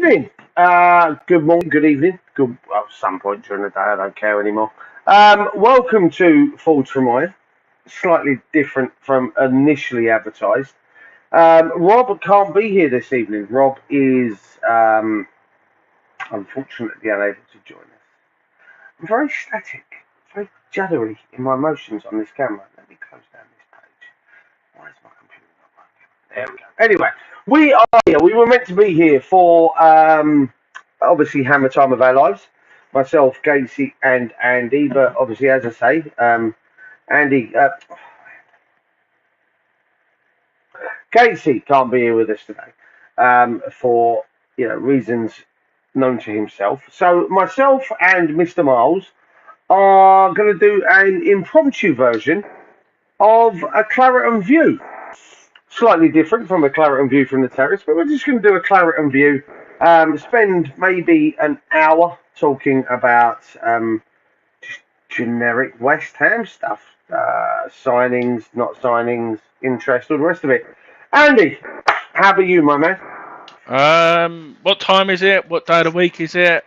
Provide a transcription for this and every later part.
evening. Good morning, good evening, good well, some point during the day. I don't care anymore. Welcome to Forwards from Iron. Slightly different from initially advertised. Rob can't be here this evening. Rob is unfortunately unable to join us. I'm very static, very juddery in my motions on this camera. Let me close down this page. Why is my computer not working? There we go. Anyway, we are here. We were meant to be here for obviously Hammer Time of Our Lives. Myself, Casey, and Andy. But obviously, as I say, Andy, Casey can't be here with us today for reasons known to himself. So myself and Mr. Miles are going to do an impromptu version of a Claret View. Slightly different from a Claret View from the terrace, but we're just going to do a Claret View. Spend maybe an hour talking about just generic West Ham stuff, signings, not signings, interest, all the rest of it. Andy, how about you, my man? What time is it? What day of the week is it?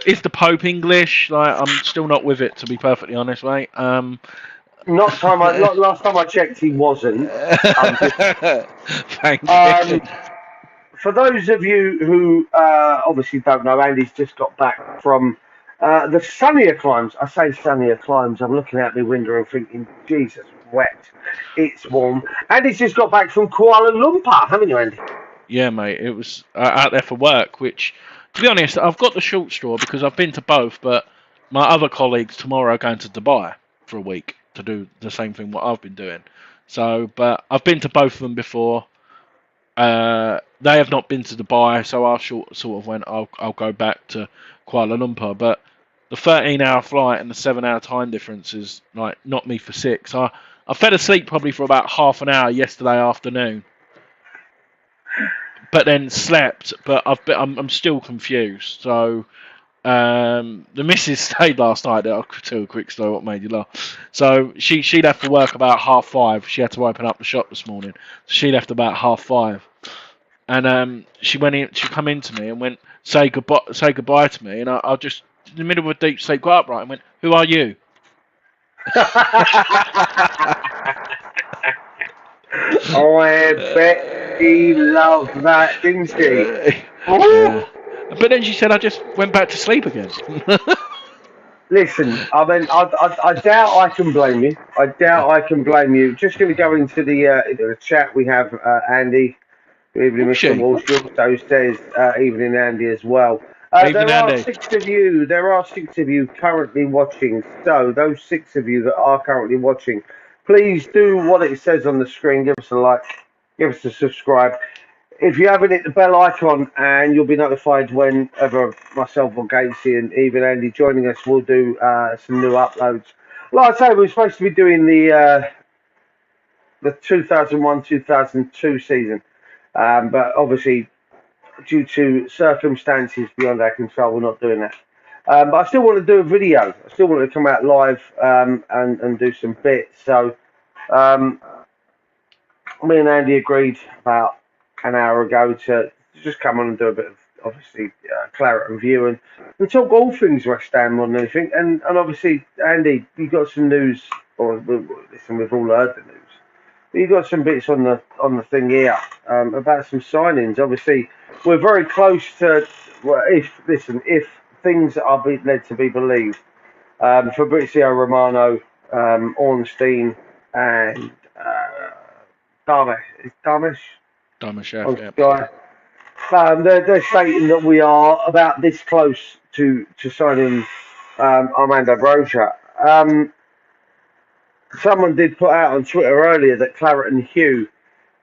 Is the Pope English? Like, I'm still not with it, to be perfectly honest, mate. Last time I checked, he wasn't. Thank you. For those of you who obviously don't know, Andy's just got back from the sunnier climes. I say sunnier climes. I'm looking out my window and thinking, Jesus, wet. It's warm. Andy's just got back from Kuala Lumpur, haven't you, Andy? Yeah, mate. It was out there for work, which, to be honest, I've got the short straw because I've been to both, but my other colleagues tomorrow are going to Dubai for a week to do the same thing what I've been doing. So, but I've been to both of them before. They have not been to Dubai, so I sort of went, I'll go back to Kuala Lumpur. But the 13-hour flight and the 7-hour time difference is like knocked me for six. I fell asleep probably for about half an hour yesterday afternoon, but then slept. But I'm still confused. So the missus stayed last night. I'll tell a quick story what made you laugh. So she left for work about 5:30. She had to open up the shop this morning. So she left about 5:30. And she went in. She come into me and went, say goodbye to me. And I just in the middle of a deep sleep, got upright and went, "Who are you?" Oh, I bet she loved that, didn't she? Yeah. But then she said, "I just went back to sleep again." Listen, I mean, I doubt I can blame you. I doubt I can blame you. Just going to go into the chat. We have Andy, evening, Mr. Walsh. Also says evening, Andy, as well. Evening, there are Andy. 6 of you. There are 6 of you currently watching. So those 6 of you that are currently watching, please do what it says on the screen. Give us a like. Give us a subscribe. If you haven't hit the bell icon, and you'll be notified whenever myself or Gatesy and even Andy joining us, we'll do some new uploads. Like I say, we're supposed to be doing the 2001-2002 season, but obviously due to circumstances beyond our control, we're not doing that. But I still want to do a video. I still want to come out live and do some bits. So me and Andy agreed about an hour ago to just come on and do a bit of obviously Claret View and talk all things West Ham more than anything. And obviously, Andy, you got some news, or listen, we've all heard the news. But you got some bits on the thing here about some signings. Obviously, we're very close to. Well, if things are led to be believed, Fabrizio Romano, Ornstein, and Darmish. Yeah. They're stating that we are about this close to signing Armando Broja. Someone did put out on Twitter earlier that Claret and Hugh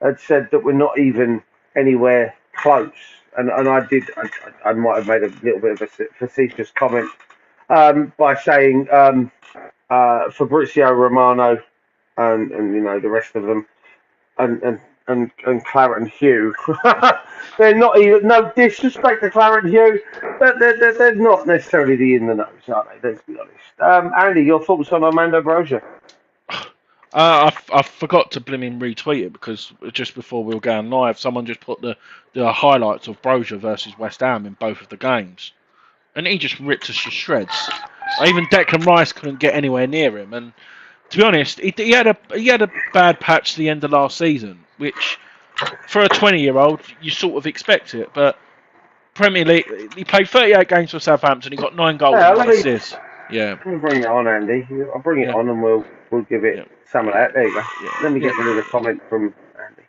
had said that we're not even anywhere close, and I might have made a little bit of a facetious comment by saying Fabrizio Romano and the rest of them and Claret and Hugh. They're not even, no disrespect to Claret and Hugh, but they're not necessarily the in the nose, are they? Let's be honest. Andy, your thoughts on Armando Broja? I forgot to blimmin' retweet it because just before we were going live, someone just put the highlights of Brozier versus West Ham in both of the games, and he just ripped us to shreds. Even Declan Rice couldn't get anywhere near him, and to be honest, he had a bad patch the end of last season, which for a 20-year-old you sort of expect it. But Premier League, he played 38 games for Southampton. He got 9 goals Yeah, and 1 assist. Yeah, let me bring it on, Andy. I'll bring it yeah, on and we'll give it yeah, some of that. There you go. yeah, Let me yeah, get rid of the comment from Andy.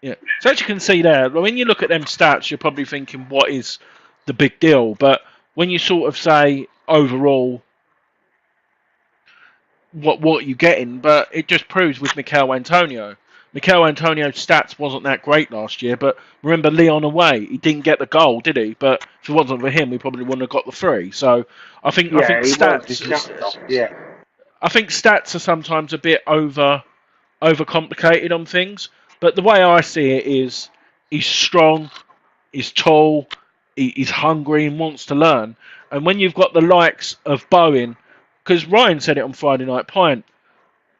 yeah. So as you can see there, when you look at them stats, you're probably thinking, what is the big deal? But when you sort of say overall, what you getting, but it just proves with Mikel Antonio. Mikel Antonio's stats wasn't that great last year, but remember Leon away, he didn't get the goal, did he? But if it wasn't for him, we probably wouldn't have got the 3. So I think Yeah, he was his stats off. Yeah. I think stats are sometimes a bit overcomplicated on things. But the way I see it is he's strong, he's tall, he's hungry and wants to learn. And when you've got the likes of Bowen, because Ryan said it on Friday Night Pint,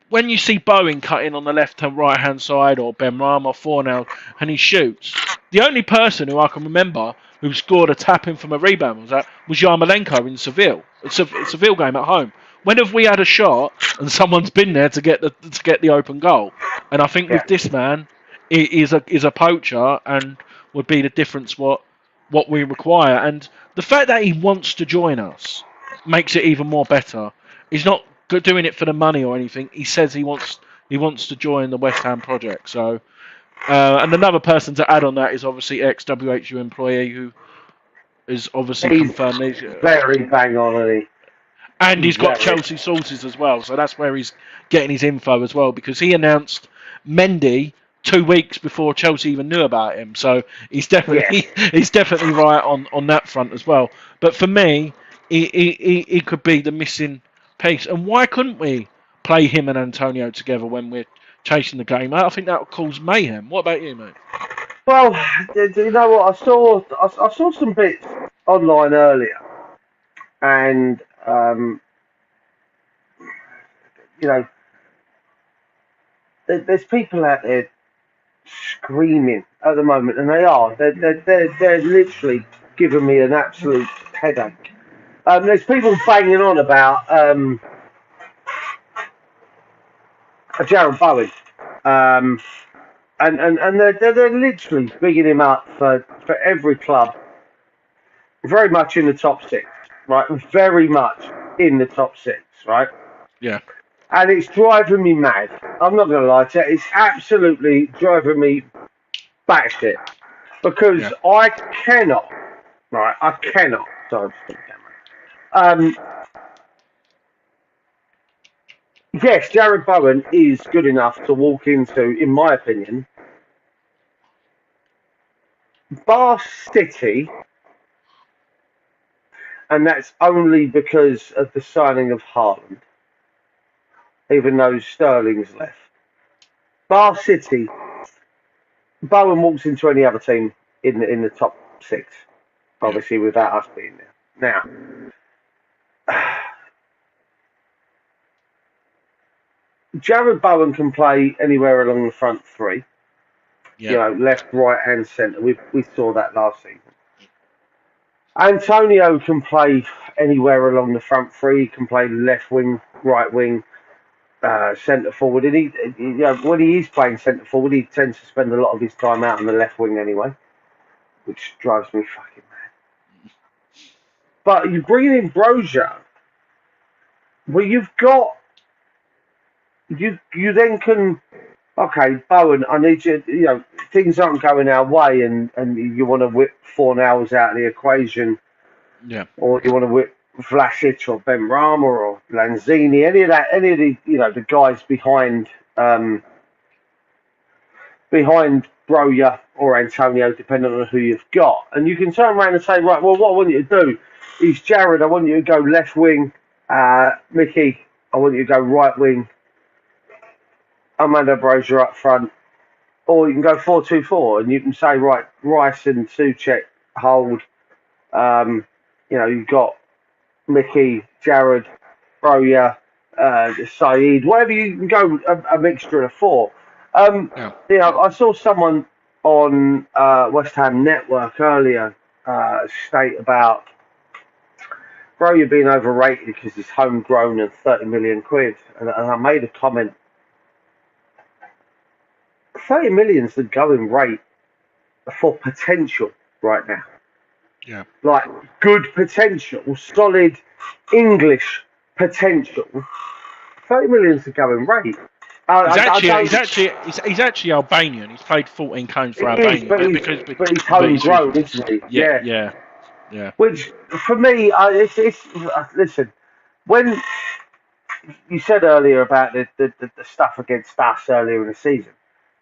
when you see Bowen cutting on the left and right hand side or Ben Rama 4-0 and he shoots, the only person who I can remember who scored a tapping from a rebound was Yarmolenko in Seville. It's a Seville game at home. When have we had a shot and someone's been there to get the open goal? And I think Yeah. with this man, he is a poacher and would be the difference what we require. And the fact that he wants to join us makes it even more better. He's not doing it for the money or anything. He says he wants to join the West Ham project. So, and another person to add on that is obviously ex WHU employee who is obviously He's confirmed very bang on, and and he's he's got very. Chelsea sources as well. So that's where he's getting his info as well because he announced Mendy 2 weeks before Chelsea even knew about him. So he's Yes. definitely he's definitely right on that front as well. But for me, he could be the missing piece. And why couldn't we play him and Antonio together when we're chasing the game? I think that would cause mayhem. What about you, mate? Well, do you know what? I saw some bits online earlier, and you know, there's people out there screaming at the moment, and they're literally giving me an absolute headache. There's people banging on about Jared Bowen, um, and they're literally bigging him up for every club, very much in the top 6, right? Very much in the top 6, right? Yeah, And it's driving me mad. I'm not going to lie to you. It's absolutely driving me batshit because yeah, I cannot, right? I cannot. Sorry, um, yes, Jared Bowen is good enough to walk into, in my opinion, Bar City, and that's only because of the signing of Haaland, even though Sterling's left. Bar City, Bowen walks into any other team in the top 6, yeah, obviously without us being there. Now, Jared Bowen can play anywhere along the front 3. yeah, Left, right, and centre. We saw that last season. Antonio can play anywhere along the front 3. He can play left wing, right wing, centre forward. And when he is playing centre forward, he tends to spend a lot of his time out on the left wing anyway, which drives me fucking mad. But you bring in Brozier, well, you then can. Okay, Bowen, I need you. Things aren't going our way, and you want to whip 4 hours out of the equation, yeah, or you want to whip Vlasic or Ben Rama or Lanzini, any of the the guys behind Broja or Antonio, depending on who you've got, and you can turn around and say, right, well, what I want you to do is Jared, I want you to go left wing, Mickey, I want you to go right wing, Armando Broja up front. Or you can go 4-2-4, and you can say, right, Rice and Suchek hold. You've got Mickey, Jared, Broja, Saeed, whatever you can go, a mixture of four. Yeah. I saw someone on West Ham Network earlier state about, bro, you're being overrated because he's homegrown and 30 million quid. And I made a comment, 30 million's the going rate for potential right now. Yeah. Like good potential, solid English potential. 30 million's the going rate. He's actually Albanian. He's played 14 games for It is, Albania, but he's homegrown, isn't he? yeah. Which for me, it's listen. When you said earlier about the stuff against us earlier in the season,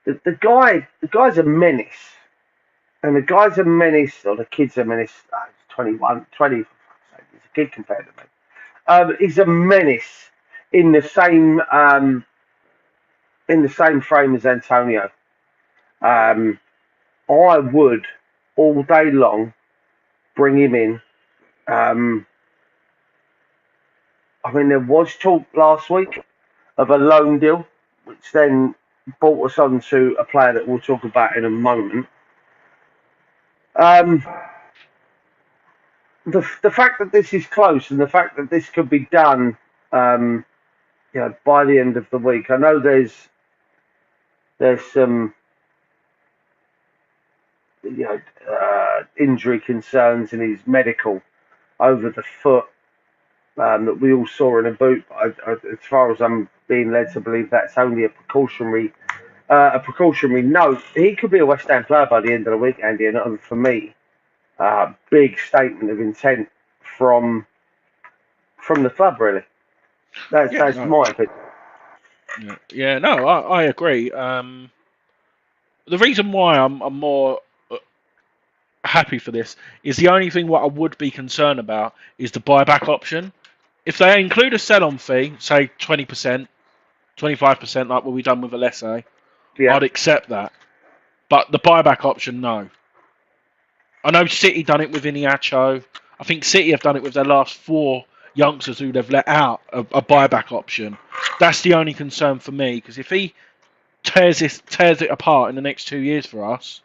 the guy's a menace, and the guy's a menace, or the kid's a menace. He's 21, 20. He's a kid compared to me. He's a menace in the same frame as Antonio. I would all day long bring him in. I mean, there was talk last week of a loan deal, which then brought us on to a player that we'll talk about in a moment. The fact that this is close and the fact that this could be done, by the end of the week. I know there's some, injury concerns in his medical over the foot that we all saw in a boot. As far as I'm being led to believe, that's only a precautionary note. He could be a West Ham player by the end of the week, Andy, and for me, big statement of intent from the club, really. That's my opinion. Yeah, no, I agree. The reason why I'm more happy for this is the only thing what I would be concerned about is the buyback option. If they include a sell-on fee, say 20%, 25%, like what we've done with Alessi, I'd accept that. But the buyback option, no. I know City done it with Iniacho. I think City have done it with their last 4 youngsters who they've let out a buyback option. That's the only concern for me, because if he tears it apart in the next 2 years for us,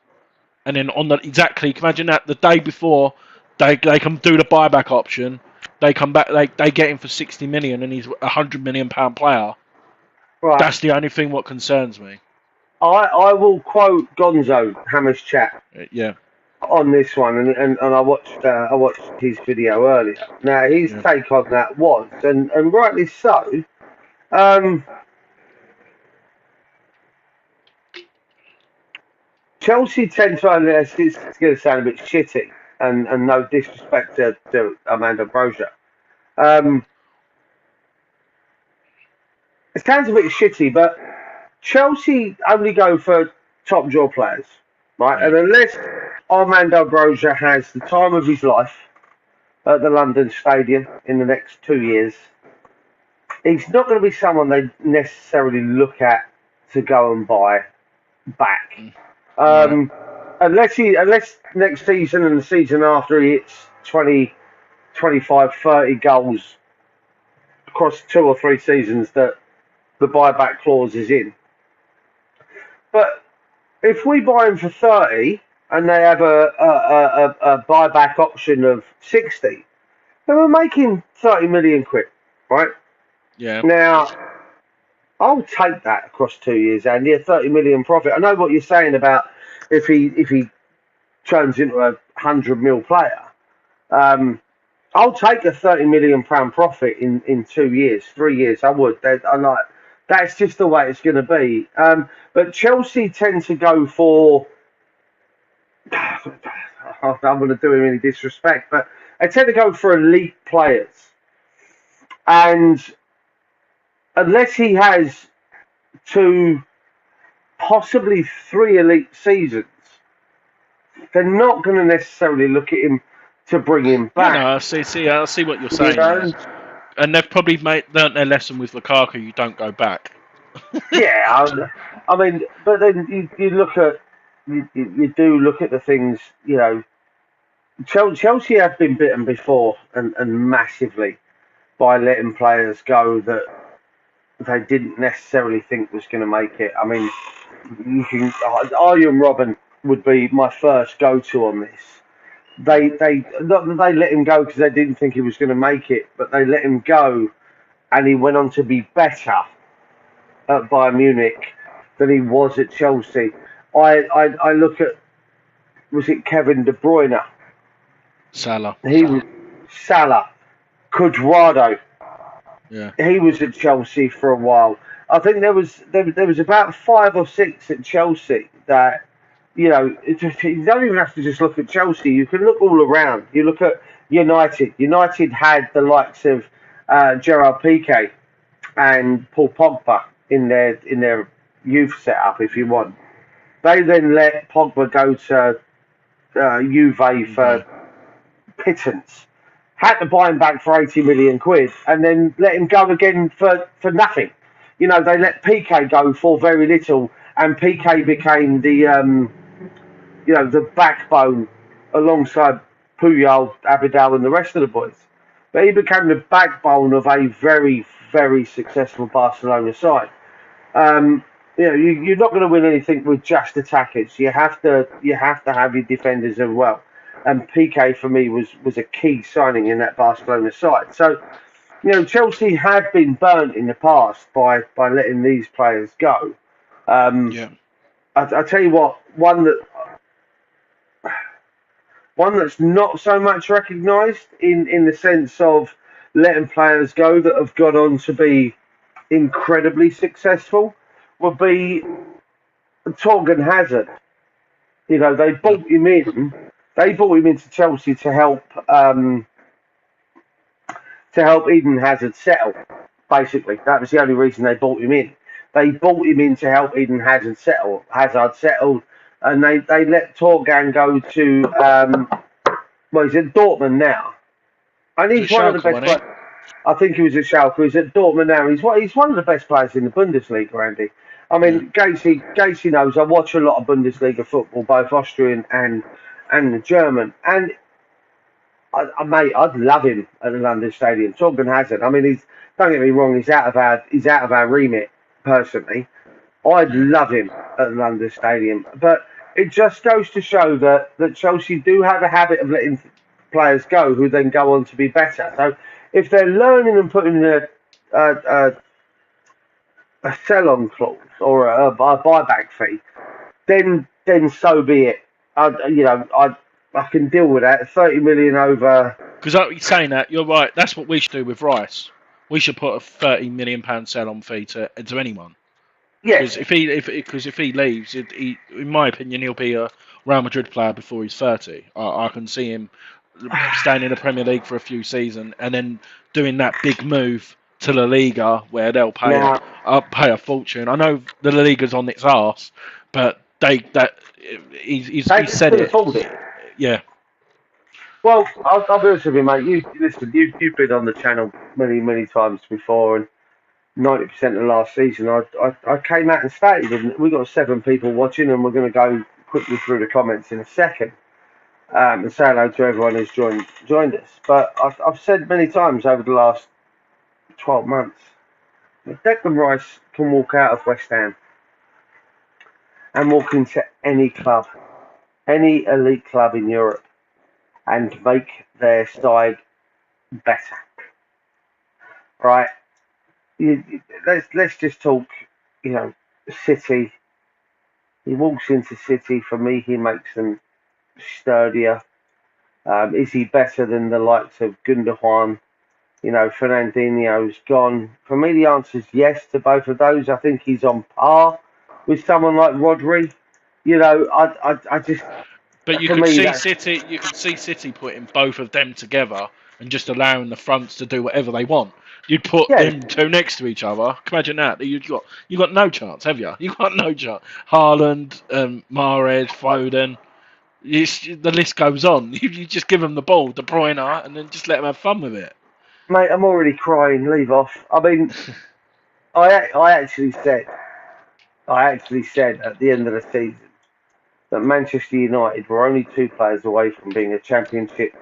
and then imagine that the day before they can do the buyback option, they come back, they get him for 60 million, and he's £100 million player. Right. That's the only thing what concerns me. I will quote Gonzo Hammer's chat. Yeah. On this one, and I watched his video earlier. Now his take on that was, and rightly so. Chelsea tend to, it's going to sound a bit shitty, and no disrespect to Amanda Brozier. It sounds a bit shitty, but Chelsea only go for top draw players, right? And unless Armando Brozier has the time of his life at the London Stadium in the next 2 years, he's not going to be someone they necessarily look at to go and buy back. Unless next season and the season after he hits 20, 25, 30 goals across 2 or 3 seasons that the buyback clause is in. But if we buy him for 30 and they have a buyback option of 60, then we're making 30 million quid, right? Yeah. Now, I'll take that across 2 years, Andy, a 30 million profit. I know what you're saying about if he turns into a 100 mil player. I'll take a 30 million pound profit in 2 years, 3 years. I would. That's just the way it's going to be. But Chelsea tend to go for, I'm going to do him any disrespect, but they tend to go for elite players. And unless he has 2, possibly 3 elite seasons, they're not going to necessarily look at him to bring him back. No, I see what you're saying. And they've probably learnt their lesson with Lukaku. You don't go back. Yeah, I mean, but then you look at you do look at the things. Chelsea have been bitten before and massively by letting players go that they didn't necessarily think was going to make it. I mean, Arjen Robben would be my first go-to on this. Not that they let him go because they didn't think he was going to make it, but they let him go, and he went on to be better at Bayern Munich than he was at Chelsea. I look at, was it Kevin De Bruyne? Salah. He was Salah, Cuadrado. Yeah. He was at Chelsea for a while. I think there was about 5 or 6 at Chelsea that, you know, you don't even have to just look at Chelsea. You can look all around. You look at United. United had the likes of Gerard Piqué and Paul Pogba in their youth setup, if you want. They then let Pogba go to Juve for pittance. Had to buy him back for 80 million quid and then let him go again for nothing. You know, they let Piqué go for very little, and Piqué became the backbone alongside Puyol, Abidal, and the rest of the boys. But he became the backbone of a very, very successful Barcelona side. Um, you're not going to win anything with just attackers. You have to have your defenders as well. And PK for me was a key signing in that Barcelona side. So Chelsea have been burnt in the past by letting these players go. Um, Yeah. I tell you what, one that's not so much recognised in the sense of letting players go that have gone on to be incredibly successful would be Torgan Hazard. They Yeah. bought him in. They bought him into Chelsea to help Eden Hazard settle. Basically, that was the only reason they bought him in. They bought him in to help Eden Hazard settle. Hazard settled, and they let Torgan go to he's at Dortmund now, and Was it he's one of the Schalke, best wasn't players. I think he was at Schalke. He's at Dortmund now. He's one of the best players in the Bundesliga, Andy. I he? Yeah. mean, Gacy knows I watch a lot of Bundesliga football, both Austrian and the German. And mate, I'd love him at the London Stadium. Torgan Hazard. I mean, don't get me wrong. He's out of our remit personally. I'd Yeah. love him at the London Stadium, but it just goes to show that Chelsea do have a habit of letting players go who then go on to be better. So if they're learning and putting in a, a sell-on clause or a buyback fee, then so be it. I can deal with that. 30 million over. Because saying that, you're right. That's what we should do with Rice. We should put a £30 million sell-on fee to anyone. Yes. Because if he leaves, in my opinion, he'll be a Real Madrid player before he's 30. I can see him staying in the Premier League for a few seasons and then doing that big move to La Liga where they'll pay Now pay a fortune. I know the La Liga's on its arse, but he's they said can it. afford it. Yeah. Well, I'll be honest with you, mate. You've been on the channel many, many times before, and 90% of last season, I came out and stated, and we got 7 people watching, and we're going to go quickly through the comments in a second, and say hello to everyone who's joined us. But I've said many times over the last 12 months, that Declan Rice can walk out of West Ham and walk into any club, any elite club in Europe, and make their side better. Right? Let's just talk. City. He walks into City. For me, he makes them sturdier. Is he better than the likes of Gundogan? Fernandinho's gone. For me, the answer is yes to both of those. I think he's on par with someone like Rodri. I just, But for me, that's You could see City putting both of them together and just allowing the fronts to do whatever they want. You'd put yeah, them two next to each other. Imagine that. You got no chance, have you? You got no chance. Haaland, Mahrez, Foden. The list goes on. You just give them the ball, De Bruyne, and then just let them have fun with it. mate. I'm already crying. Leave off. I mean, I actually said at the end of the season that Manchester United were only 2 players away from being a championship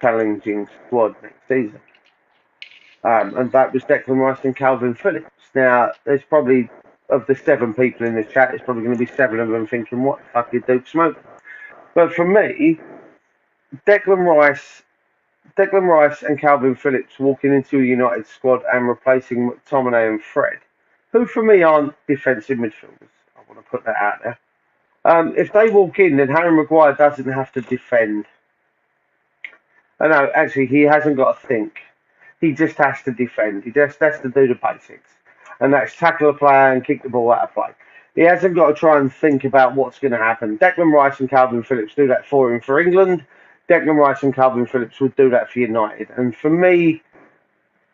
challenging squad next season. And that was Declan Rice and Calvin Phillips. Now, there's probably, of the 7 people in the chat, there's probably going to be 7 of them thinking, what the fuck did Duke smoke? But for me, Declan Rice, Declan Rice and Calvin Phillips walking into a United squad and replacing McTominay and Fred, who for me aren't defensive midfielders. I want to put that out there. If they walk in, then Harry Maguire doesn't have to defend. Oh, no, actually, he hasn't got to think. He just has to defend. He just has to do the basics. And that's tackle a player and kick the ball out of play. He hasn't got to try and think about what's going to happen. Declan Rice and Calvin Phillips do that for him for England. Declan Rice and Calvin Phillips would do that for United. And for me,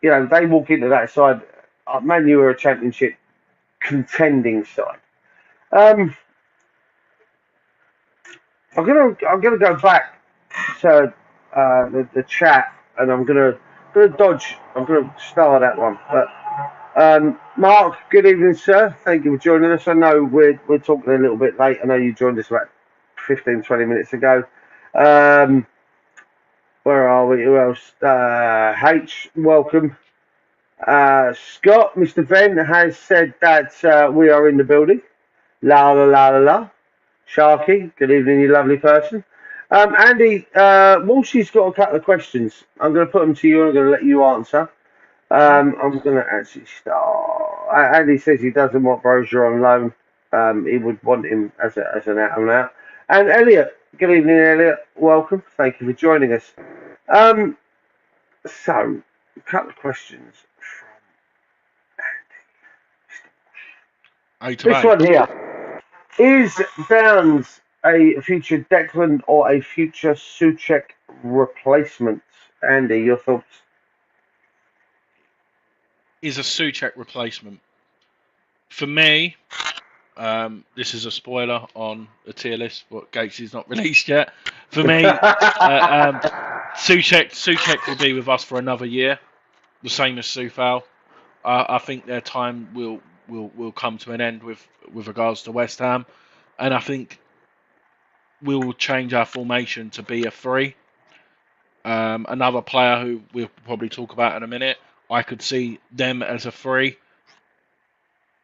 they walk into that side. Man U are a championship contending side. I'm gonna go back to the chat, and I'm gonna dodge. I'm gonna start that one. But Mark, good evening, sir. Thank you for joining us. I know we're talking a little bit late. I know you joined us about 15, 20 minutes ago. Where are we? Who else? H, welcome. Scott, Mr. Venn has said that we are in the building. La la la la la. Sharky, good evening, you lovely person. Andy, Walshy's got a couple of questions. I'm going to put them to you and I'm going to let you answer. I'm going to actually start. Andy says he doesn't want Brozier on loan. He would want him as an out and out. And Elliot, good evening, Elliot. Welcome. Thank you for joining us. So, a couple of questions from Andy. This one here. Is Downs a future Declan or a future Souček replacement? Andy, your thoughts? Is a Souček replacement. For me, this is a spoiler on the tier list, but Gates is not released yet. For me, Souček will be with us for another year, the same as Soufal. I think their time will come to an end with regards to West Ham, and I think we'll change our formation to be a 3. Another player who we'll probably talk about in a minute, I could see them as a 3,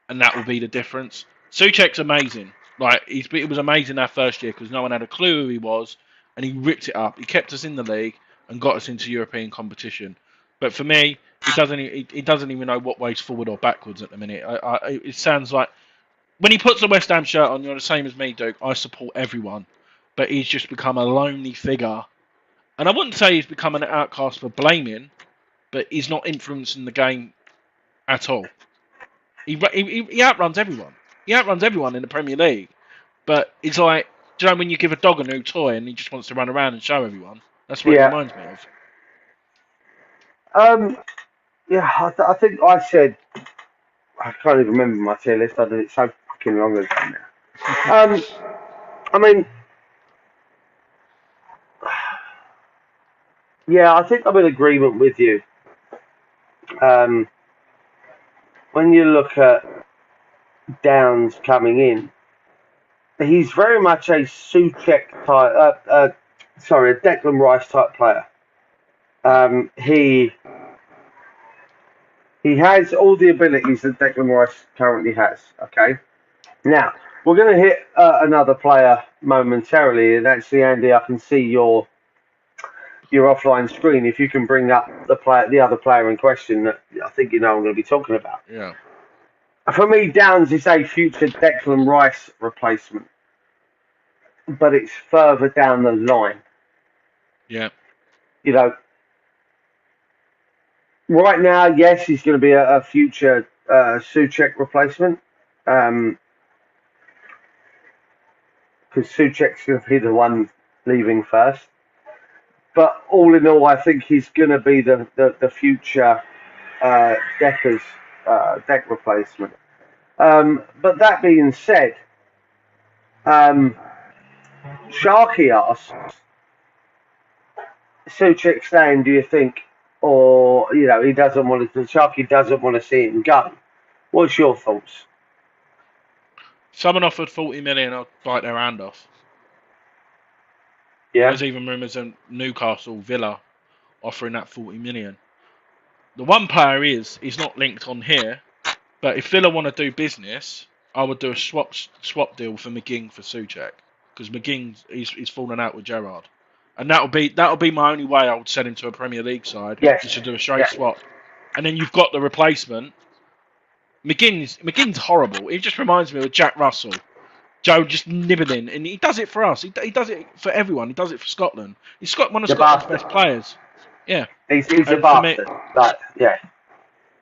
and that will be the difference. Souček's amazing. It was amazing our first year because no one had a clue who he was, and he ripped it up. He kept us in the league and got us into European competition. But for me, he doesn't even know what way's forward or backwards at the minute. It sounds like when he puts a West Ham shirt on, you're the same as me, Duke. I support everyone, but he's just become a lonely figure. And I wouldn't say he's become an outcast for blaming, but he's not influencing the game at all. He outruns everyone. He outruns everyone in the Premier League. But it's like, do you know when you give a dog a new toy and he just wants to run around and show everyone? That's what it reminds me of. I think I said, I can't even remember my tier list. I did it so fucking long ago now. I mean, I think I'm in agreement with you. When you look at Downs coming in, he's very much a Souček type, a Declan Rice type player. He has all the abilities that Declan Rice currently has. Okay. Now we're going to hit another player momentarily, and actually, Andy, I can see your offline screen. If you can bring up the other player in question that I think I'm going to be talking about. Yeah. For me, Downs is a future Declan Rice replacement, but it's further down the line. Yeah. Right now, yes, he's going to be a future Souček replacement. Because Souček's going to be the one leaving first. But all in all, I think he's going to be the future Deck replacement. But that being said, Sharky asks, Souček staying, do you think? Or, he doesn't want to, Sharky doesn't want to see him go. What's your thoughts? Someone offered 40 million, I'd bite their hand off. Yeah. There's even rumours of Newcastle, Villa offering that 40 million. The one player he's not linked on here, But if Villa want to do business, I would do a swap deal for McGinn for Souček, because McGinn he's fallen out with Gerrard, and that'll be my only way I would send him to a Premier League side Yes. is to do a straight Yeah. swap, and then you've got the replacement. McGinn's horrible. It just reminds me of Jack Russell. Joe just nibbling, and he does it for us. He does it for everyone. He does it for Scotland. He's one of Scotland's best players. Yeah, he's a bastard. Yeah.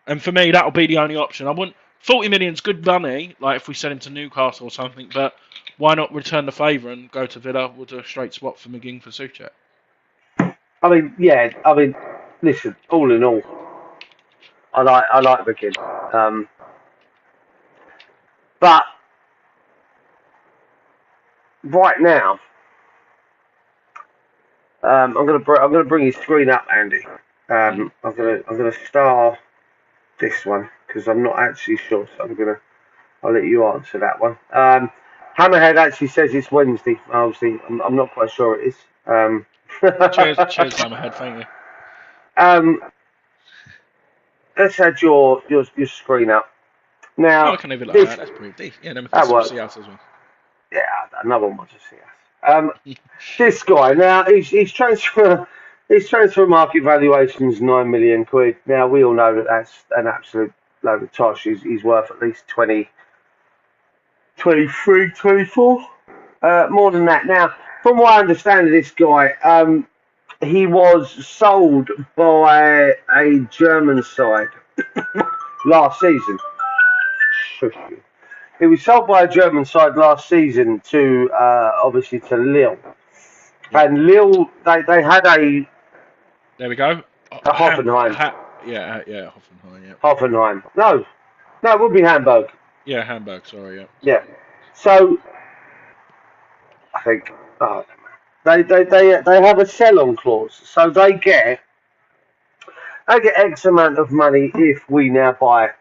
And for me, that'll be the only option. I want 40 million's good money, like if we send him to Newcastle or something. But why not return the favour and go to Villa with a straight swap for McGinn for Souček? I mean, listen. All in all, I like McGinn. But right now, I'm gonna bring his screen up, Andy. I'm gonna star this one because I'm not actually sure, so I'll let you answer that one. Hammerhead actually says it's Wednesday. Obviously, I'm not quite sure it is. Cheers, Hammerhead. Thank you. Let's add your screen up. Now, I can leave it like that. That's pretty decent. Yeah, then we can see us as well. Yeah, another one wants to see us. This guy now, his transfer market valuation is £9 million. Now we all know that that's an absolute load of tosh. He's worth at least 20, 23, 24, more than that. Now, from what I understand of this guy, he was sold by a German side last season. He was sold by a German side last season to obviously to Lille, and Lille they had a. There we go. A Hoffenheim. Yeah, Hoffenheim. Yeah. Hoffenheim. No, it would be Hamburg. Yeah, Hamburg. Sorry. Yeah. Yeah. So I think they have a sell-on clause, so they get X amount of money if we now buy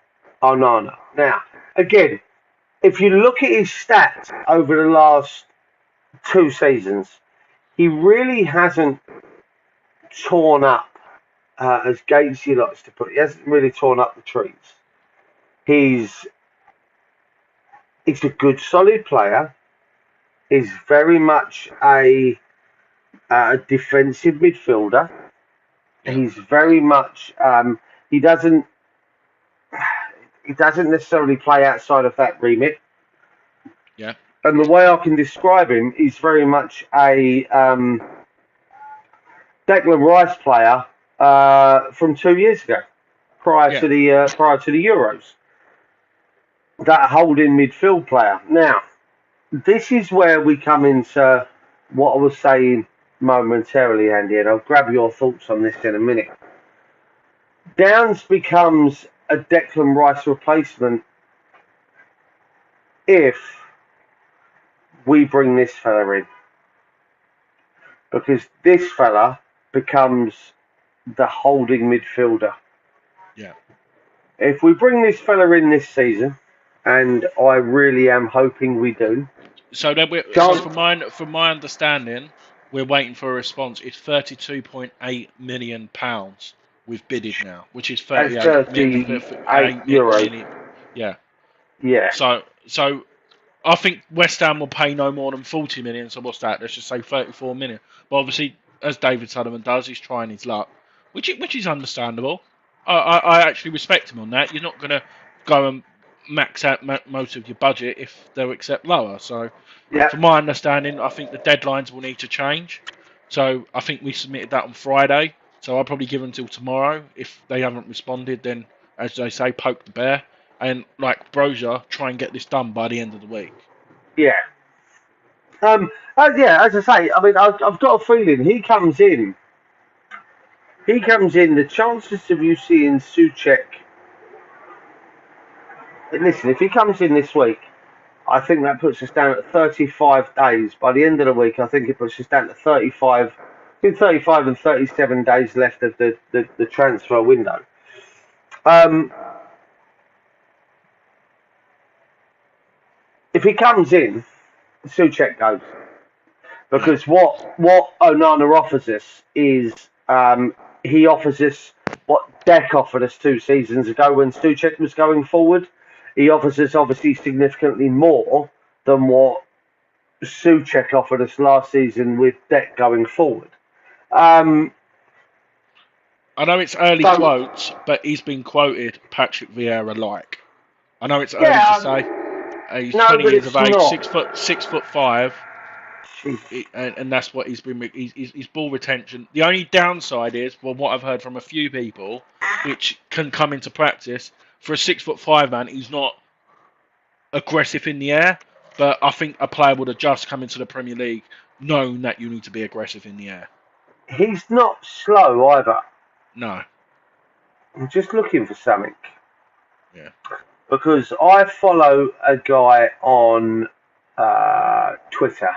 Onana. Now, again, if you look at his stats over the last 2 seasons, he really hasn't torn up, as Gatesy likes to put it, he hasn't really torn up the trees. He's a good, solid player. He's very much a defensive midfielder. He's very much he doesn't necessarily play outside of that remit. Yeah. And the way I can describe him is very much a Declan Rice player from 2 years ago, prior to the Euros. That holding midfield player. Now, this is where we come into what I was saying momentarily, Andy, and I'll grab your thoughts on this in a minute. Downs becomes a Declan Rice replacement if we bring this fella in, because this fella becomes the holding midfielder. Yeah. If we bring this fella in this season, and I really am hoping we do. So from my understanding, we're waiting for a response. It's £32.8 million we've bidded now, which is 38 euros. Yeah. Yeah. So I think West Ham will pay no more than 40 million. So what's that? Let's just say 34 million. But obviously, as David Sullivan does, he's trying his luck, which is understandable. I actually respect him on that. You're not going to go and max out most of your budget if they'll accept lower. So, from my understanding, I think the deadlines will need to change. So I think we submitted that on Friday. So I'll probably give them till tomorrow. If they haven't responded, then, as they say, poke the bear. And like Brozier, try and get this done by the end of the week. Yeah. As I say, I mean, I've got a feeling he comes in. The chances of you seeing Souček. Listen, if he comes in this week, I think that puts us down at 35 days. By the end of the week, I think it puts us down to 35 and 37 days left of the transfer window. If he comes in, Souček goes. Because what Onana offers us is he offers us what Deck offered us 2 seasons ago when Souček was going forward. he offers us obviously significantly more than what Souček offered us last season with debt going forward. Um, I know it's early so quotes, but he's been quoted Patrick Vieira like. I know it's early to yeah, say. He's no, 20 but years of it's age, not. 6'5", and that's what he's been. His ball retention. The only downside is, well, what I've heard from a few people, which can come into practice for a 6'5" man, he's not aggressive in the air. But I think a player would adjust coming to the Premier League, knowing that you need to be aggressive in the air. He's not slow either. No. I'm just looking for something Yeah. because I follow a guy on Twitter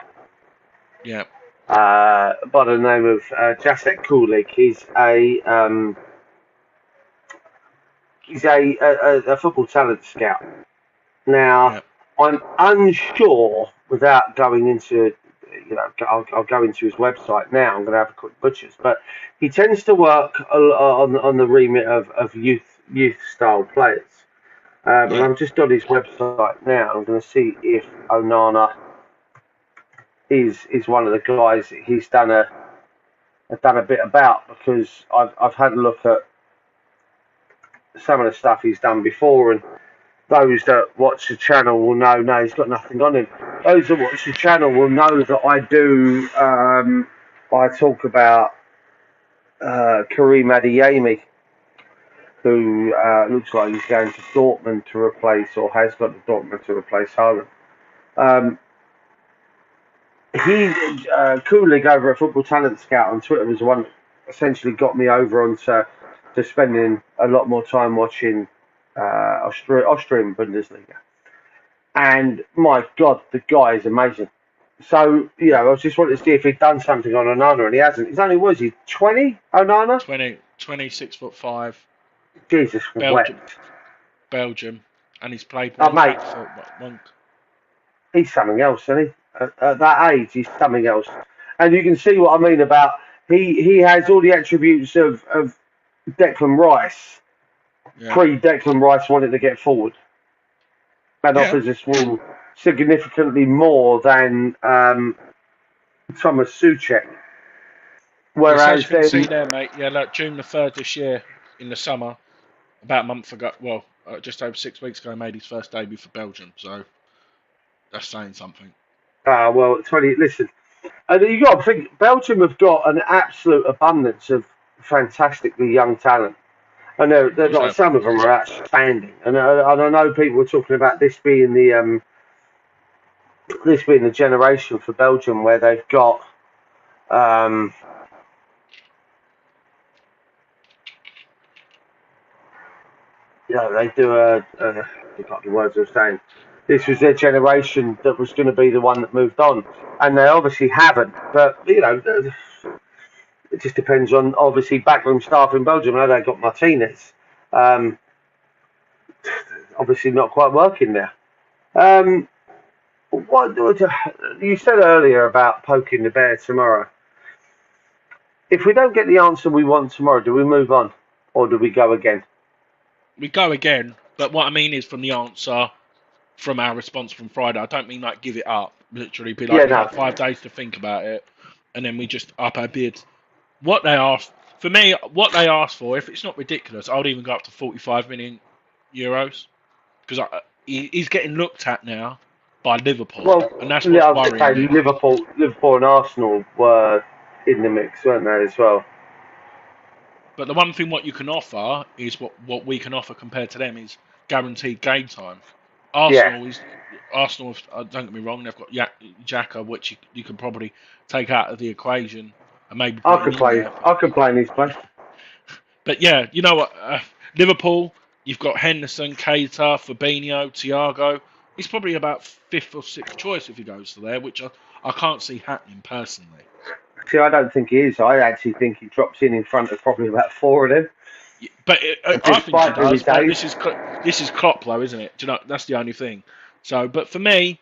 Yeah. by the name of Jacek Kulik. He's a football talent scout. Now, Yeah. I'm unsure without going into, I'll go into his website now. I'm going to have a quick butchers, but he tends to work on the remit of youth style players. And Yeah. I'm just on his website now. I'm going to see if Onana is one of the guys that he's done a bit about, because I've had a look at some of the stuff he's done before, and those that watch the channel will know, no, he's got nothing on him. Those that watch the channel will know that I do, I talk about Karim Adeyemi, who looks like he's going to Dortmund to replace, or has got to Dortmund to replace Haaland. Kulig over at Football Talent Scout on Twitter was the one that essentially got me over onto to spending a lot more time watching Austrian Bundesliga. And my God, the guy is amazing. So, I was just wanting to see if he'd done something on Onana, and he hasn't. He's only, was he, 20, Onana? 26'5". Jesus, Belgium, wept. Belgium, and he's played Oh, one mate, cap for one. he's something else, isn't he? At that age, he's something else. And you can see what I mean about, he has all the attributes of Declan Rice, Yeah. pre-Declan Rice wanted to get forward. And Yeah. offers us will significantly more than Thomas Souček. Yes, as Whereas you can then, see there, mate. Yeah, like June the 3rd this year, in the summer, about a month ago. Well, just over 6 weeks ago, he made his first debut for Belgium. So that's saying something. well, 20, listen, and you got to think, Belgium have got an absolute abundance of fantastically young talent. I know Of course, like some of them are outstanding, and I know people were talking about this being the generation for Belgium where they've got they do I forgot the words I was saying. This was their generation that was going to be the one that moved on, and they obviously haven't. But it just depends on obviously backroom staff in Belgium. I know they got Martinez, um, obviously not quite working there. Um, what you said earlier about poking the bear tomorrow? If we don't get the answer we want tomorrow, do we move on, or do we go again? We go again, but what I mean is from the answer from our response from Friday. I don't mean like give it up. Literally, be like Yeah, we've no. had 5 days to think about it, and then we just up our bid. What they asked for me, what they asked for, if it's not ridiculous, I would even go up to 45 million euros, because he's getting looked at now by Liverpool, Well, and that's yeah, what's I was going to worrying say me. Liverpool and Arsenal were in the mix, weren't they, as well? But the one thing what you can offer is what we can offer compared to them is guaranteed game time. Yeah, Arsenal. Don't get me wrong, they've got Xhaka, which you can probably take out of the equation and maybe I put him could in play. there. I could play in his place. But yeah, you know what? Liverpool, you've got Henderson, Keita, Fabinho, Thiago. He's probably about fifth or sixth choice if he goes to there, which I can't see happening personally. See, I don't think he is. I actually think he drops in front of probably about four of them. But I think he Despite does. his But age. this is Klopp, though, isn't it? Do you know, that's the only thing. So, but for me,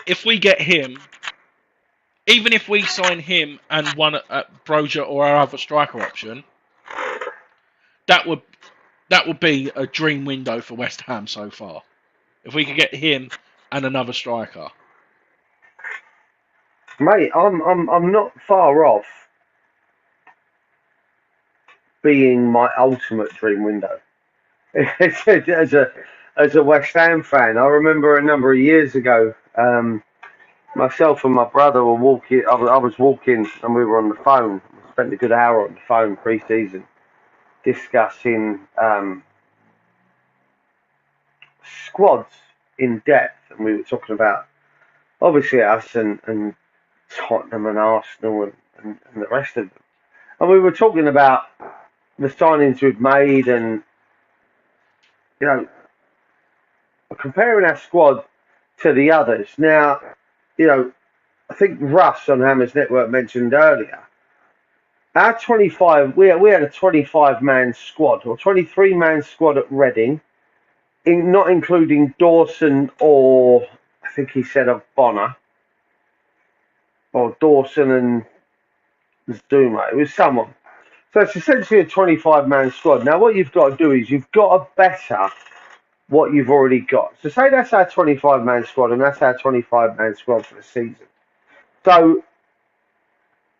if we get him, even if we sign him and one at Broja or our other striker option, that would That would be a dream window for West Ham so far. If we could get him and another striker. Mate, I'm not far off being my ultimate dream window. as a West Ham fan, I remember a number of years ago, myself and my brother were walking. I was walking, and we were on the phone. We spent a good hour on the phone pre-season discussing squads in depth, and we were talking about obviously us and Tottenham and Arsenal and the rest of them. And we were talking about the signings we've made, and you know, comparing our squad to the others. Now, you know, I think Russ on Hammers Network mentioned earlier. Our 25, we had a 25-man squad or 23-man squad at Reading, not including Dawson or I think he said of Bonner or Dawson and Zuma. It was someone. So it's essentially a 25-man squad. Now, what you've got to do is you've got to better what you've already got. So say that's our 25-man squad, and that's our 25-man squad for the season. So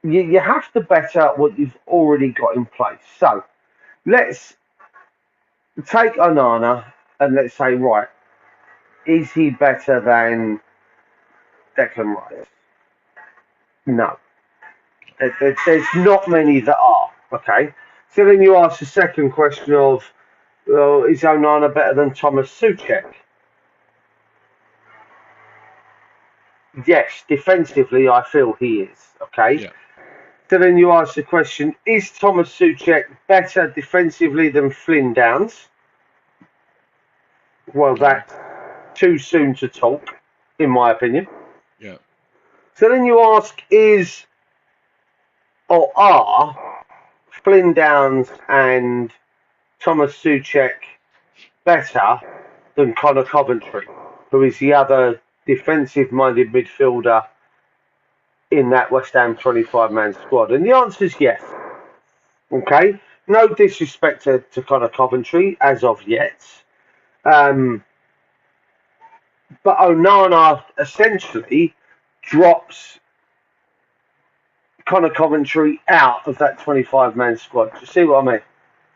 you have to better what you've already got in place. So let's take Onana and let's say, right, is he better than Declan Rice? No. There's not many that are, okay? So then you ask the second question of, well, is Onana better than Thomas Souček? Yes, defensively, I feel he is, okay? Yeah. So then you ask the question, is Thomas Souček better defensively than Flynn Downs? Well, that's too soon to talk, in my opinion. Yeah. So then you ask, is or are Flynn Downs and Thomas Souček better than Connor Coventry, who is the other defensive-minded midfielder in that West Ham 25-man squad? And the answer is yes. Okay? No disrespect to Connor Coventry as of yet. But Onana essentially drops Connor Coventry out of that 25-man squad. Do you see what I mean?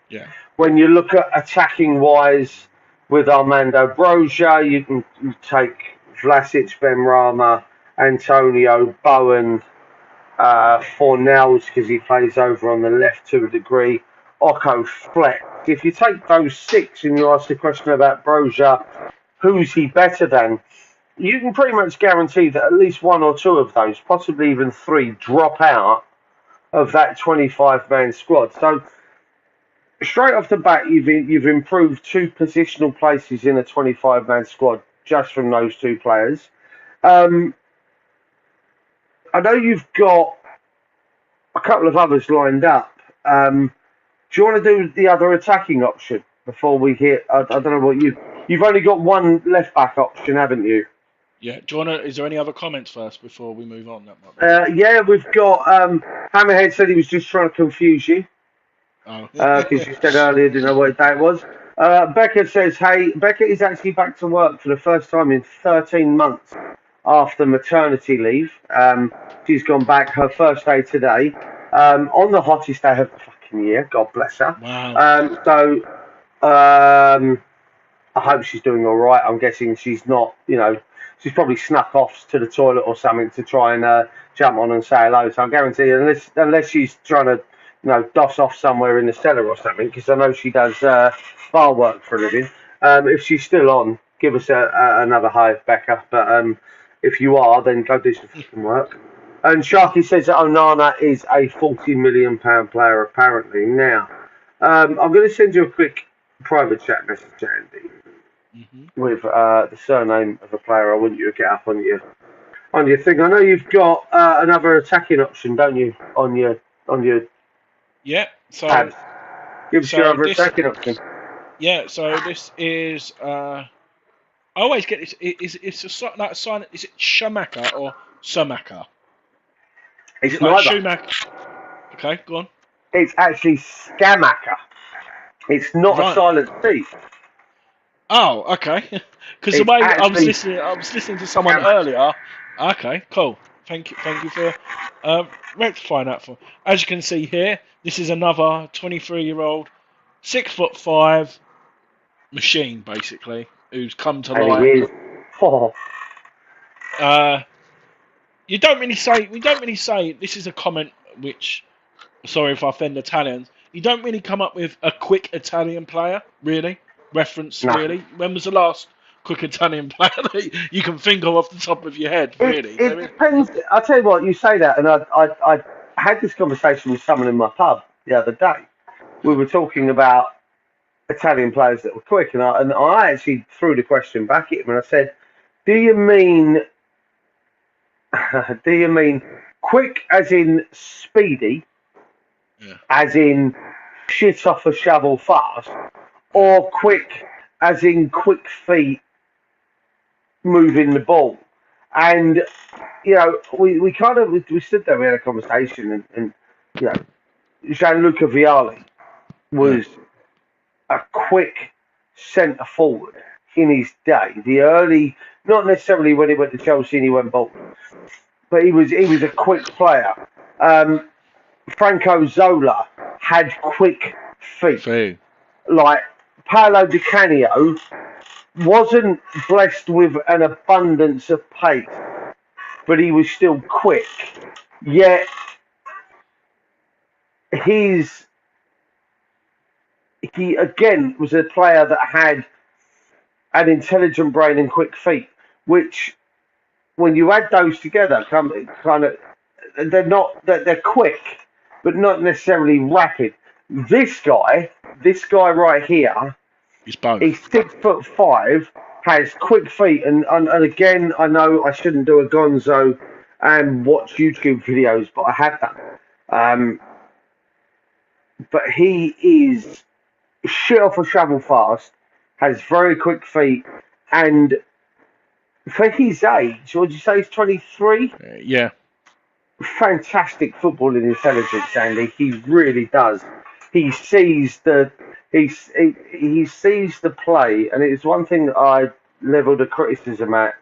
Yeah. When you look at attacking wise with Armando Broja, you can take Vlasic, Benrahma, Antonio, Bowen, Fornells because he plays over on the left to a degree, Occo, Fleck. If you take those six and you ask the question about Broja, who's he better than? You can pretty much guarantee that at least one or two of those, possibly even three, drop out of that 25-man squad. So straight off the bat, you've improved two positional places in a 25-man squad just from those two players. I know you've got a couple of others lined up. Do you want to do the other attacking option before we hit? I don't know what you've only got one left back option, haven't you? Yeah. Do you wanna? Is there any other comments first before we move on? Yeah, we've got Hammerhead said he was just trying to confuse you. Oh. Because you said earlier, didn't know what that was. Becca says, hey, Becca is actually back to work for the first time in 13 months after maternity leave. She's gone back, her first day today, on the hottest day of the fucking year. God bless her. Wow. I hope she's doing all right. I'm guessing she's not, she's probably snuck off to the toilet or something to try and jump on and say hello. So I guarantee, unless she's trying to, doss off somewhere in the cellar or something, because I know she does bar work for a living. If she's still on, give us another hi, Becca. But if you are, then go do some fucking work. And Sharky says that Onana is a £40 million player, apparently. Now, I'm going to send you a quick private chat message, Andy, with the surname of a player I want you to get up on your thing. I know you've got another attacking option, don't you, on your Yeah. So tabs. Give us your other attacking option. Yeah. So this is. I always get this. It's a sign. Is it Schumacher or Schumacher? It's like neither. Schumacher. Okay, go on. It's actually Scamacher. It's not a Right. silent C. Oh, okay. Because the It's way actually I was listening to someone gamma. earlier. Okay, cool. Thank you for rectifying that. For as you can see here, this is another 23-year-old, 6'5" machine, basically, who's come to And he light. is. Oh, Uh, you don't really say. We don't really say. This is a comment which. Sorry if I offend Italians. You don't really come up with a quick Italian player, really. Reference, no. really. When was the last quick Italian player that you can think of off the top of your head, really? It depends. I'll tell you what, you say that, and I had this conversation with someone in my pub the other day. We were talking about Italian players that were quick, and I actually threw the question back at him, and I said, "Do you mean do you mean quick as in speedy, Yeah, as in shit off a shovel fast, yeah. or quick as in quick feet moving the ball?" And we kind of we stood there, we had a conversation, and you know, Gianluca Vialli Yeah. was a quick centre forward in his day. The early, not necessarily when he went to Chelsea and he went bold, but he was a quick player. Um, Franco Zola had quick feet. Foo. Like Paolo Di Canio wasn't blessed with an abundance of pace, but he was still quick. Yet his he again was a player that had an intelligent brain and quick feet, which when you add those together, kind of they're quick, but not necessarily rapid. This guy right here, It's both. he's 6'5", has quick feet, and again, I know I shouldn't do a gonzo and watch YouTube videos, but I have done. Um, but he is shit off a shovel fast, has very quick feet, and for his age, would you say he's 23? Yeah. Fantastic footballing intelligence, Andy. He really does. He sees the he sees the play, and it's one thing that I levelled a criticism at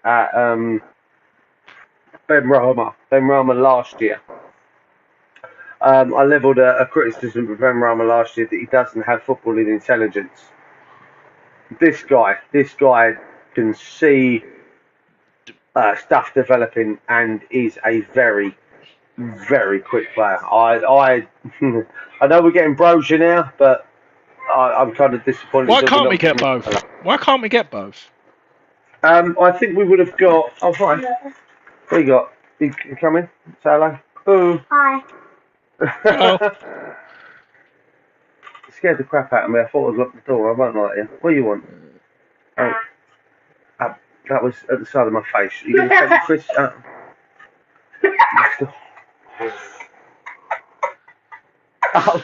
Ben Rama last year. I levelled a criticism of Ben Rama last year that he doesn't have footballing intelligence. This guy can see stuff developing and is a very, very quick player. I know we're getting Brozier now, but I'm kind of disappointed Why that we're can't we not get getting. both? Why can't we get both? I think we would have got. Oh, fine. What you got? You come in. Say hello. Boo. Hi. Hello. Scared the crap out of me. I thought I'd lock the door. I won't like you. What do you want? Oh, that was at the side of my face. You going to take the Chris? Oh,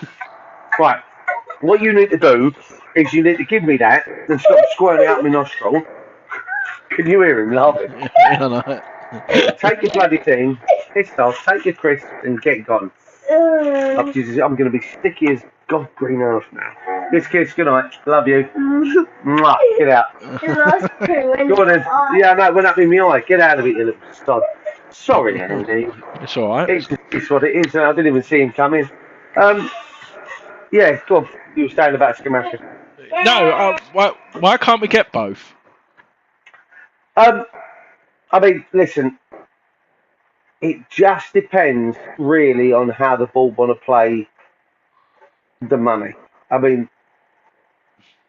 right. What you need to do is you need to give me that and stop squirting out my nostril. Can you hear him laughing? Yeah, I know. Take your bloody thing, piss off, take your crisp and get gone. I'm going to be sticky as God green earth now. This kiss, good night. Love you. Mwah. Get out. Go on then. Yeah, no, it went up in my eye. Get out of it, you little sod. Sorry, Andy. It's all right. It's what it is. I didn't even see him coming. Yeah, go on. You were saying about schematic. No. Why can't we get both? I mean, listen, it just depends really on how the ball want to play the money. I mean,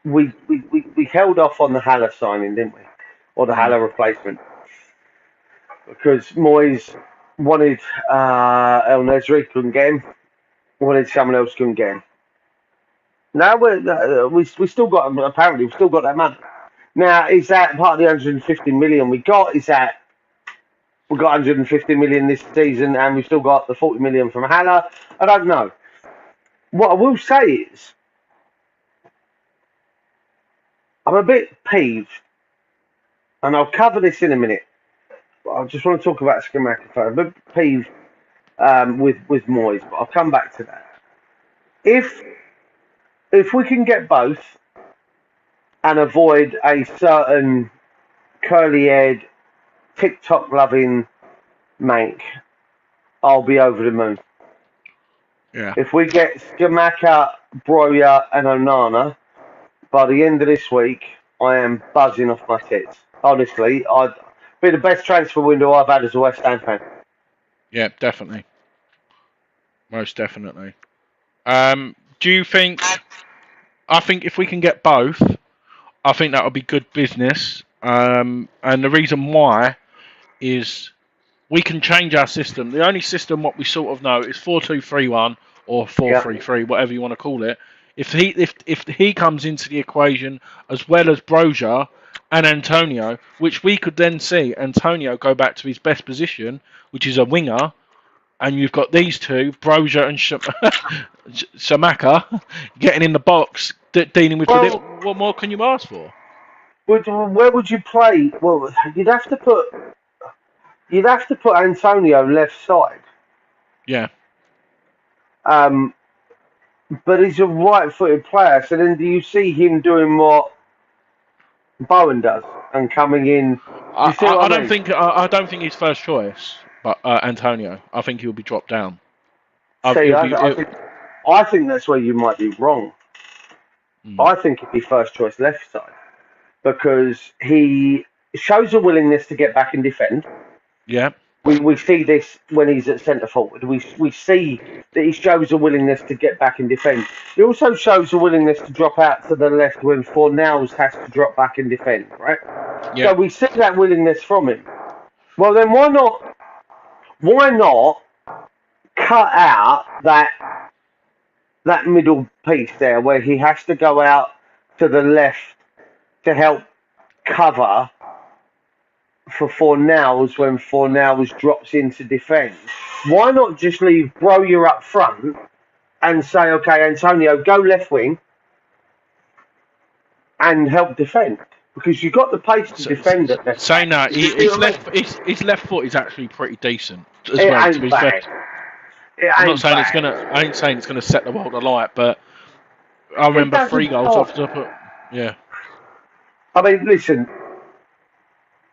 we held off on the Haller signing, didn't we? Or the Haller replacement. Because Moyes wanted El Nesri, couldn't get him. Wanted someone else, couldn't get him. Now we still got, apparently, we've still got that money. Now, is that part of the 150 million we got? Is that we got 150 million this season and we've still got the 40 million from Haller? I don't know. What I will say is, I'm a bit peeved, and I'll cover this in a minute. I just want to talk about schematic. I'm a bit peeved with Moyes, but I'll come back to that. If if we can get both and avoid a certain curly-haired, TikTok-loving mank, I'll be over the moon. Yeah. If we get Skamaka, Broya, and Onana by the end of this week, I am buzzing off my tits. Honestly, I'd be the best transfer window I've had as a West Ham fan. Yeah, definitely. Most definitely. Do you think? I think if we can get both, I think that would be good business. And the reason why is we can change our system. The only system what we sort of know is 4-2-3-1 or Yeah. 4-3-3, whatever you want to call it. If he comes into the equation as well as Broja and Antonio, which we could then see Antonio go back to his best position, which is a winger, and you've got these two, Broja and Shamaka, getting in the box, dealing with Well, what more can you ask for? where would you play? Well, you'd have to put Antonio left side. Yeah. But he's a right-footed player. So then, do you see him doing what Bowen does and coming in? I don't think he's first choice, but Antonio. I think he'll be dropped down. I think that's where you might be wrong. I think he'd be first choice left side because he shows a willingness to get back and defend. Yeah. We see this when he's at centre forward. We see that he shows a willingness to get back and defend. He also shows a willingness to drop out to the left when Fornals has to drop back and defend, right? Yeah. So we see that willingness from him. Well, then why not cut out that middle piece there where he has to go out to the left to help cover for Fornals when Fornals drops into defence. Why not just leave Broya up front and say, okay, Antonio, go left wing and help defend? Because you've got the pace to defend at left. Saying that, his left foot is actually pretty decent as well. To be fair. I'm not saying it's gonna. I ain't saying it's gonna set the world alight, but I remember 3 goals off the top. Yeah. I mean, listen.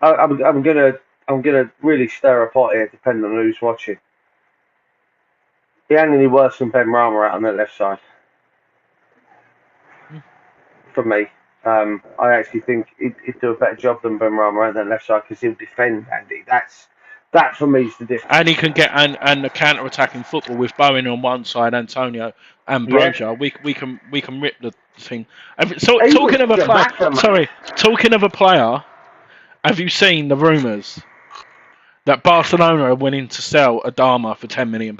I'm gonna really stir a pot here, depending on who's watching. He ain't any worse than Ben Rama out on the left side. For me, I actually think he'd do a better job than Ben Rama out on the left side because he'll defend, Andy. That for me is the difference. And he can get and the counter-attacking football with Bowen on one side, Antonio and Broja. Yeah. We can rip the thing. So talking of a player, talking of a player. Have you seen the rumours that Barcelona are willing to sell Adama for £10 million?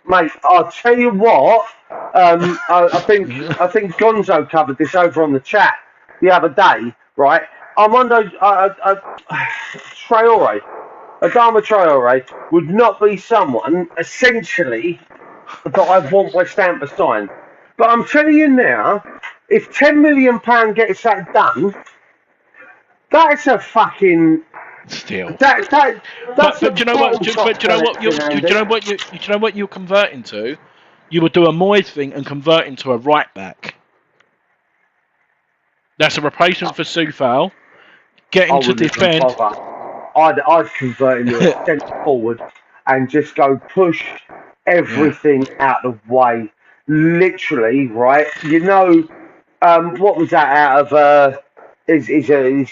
Mate, I'll tell you what. I think Gonzo covered this over on the chat the other day, right? Armando Traore, Adama Traore would not be someone essentially that I want West Ham to sign. But I'm telling you now, if £10 million gets that done. That's a fucking steal. That's but do you know what? Do you know what you're converting to? You would do a Moyes thing and convert into a right back. That's a replacement for Soufal. Getting to defend. I'd convert into a centre forward and just go push everything out of the way. Literally, right? You know, what was that out of? He's in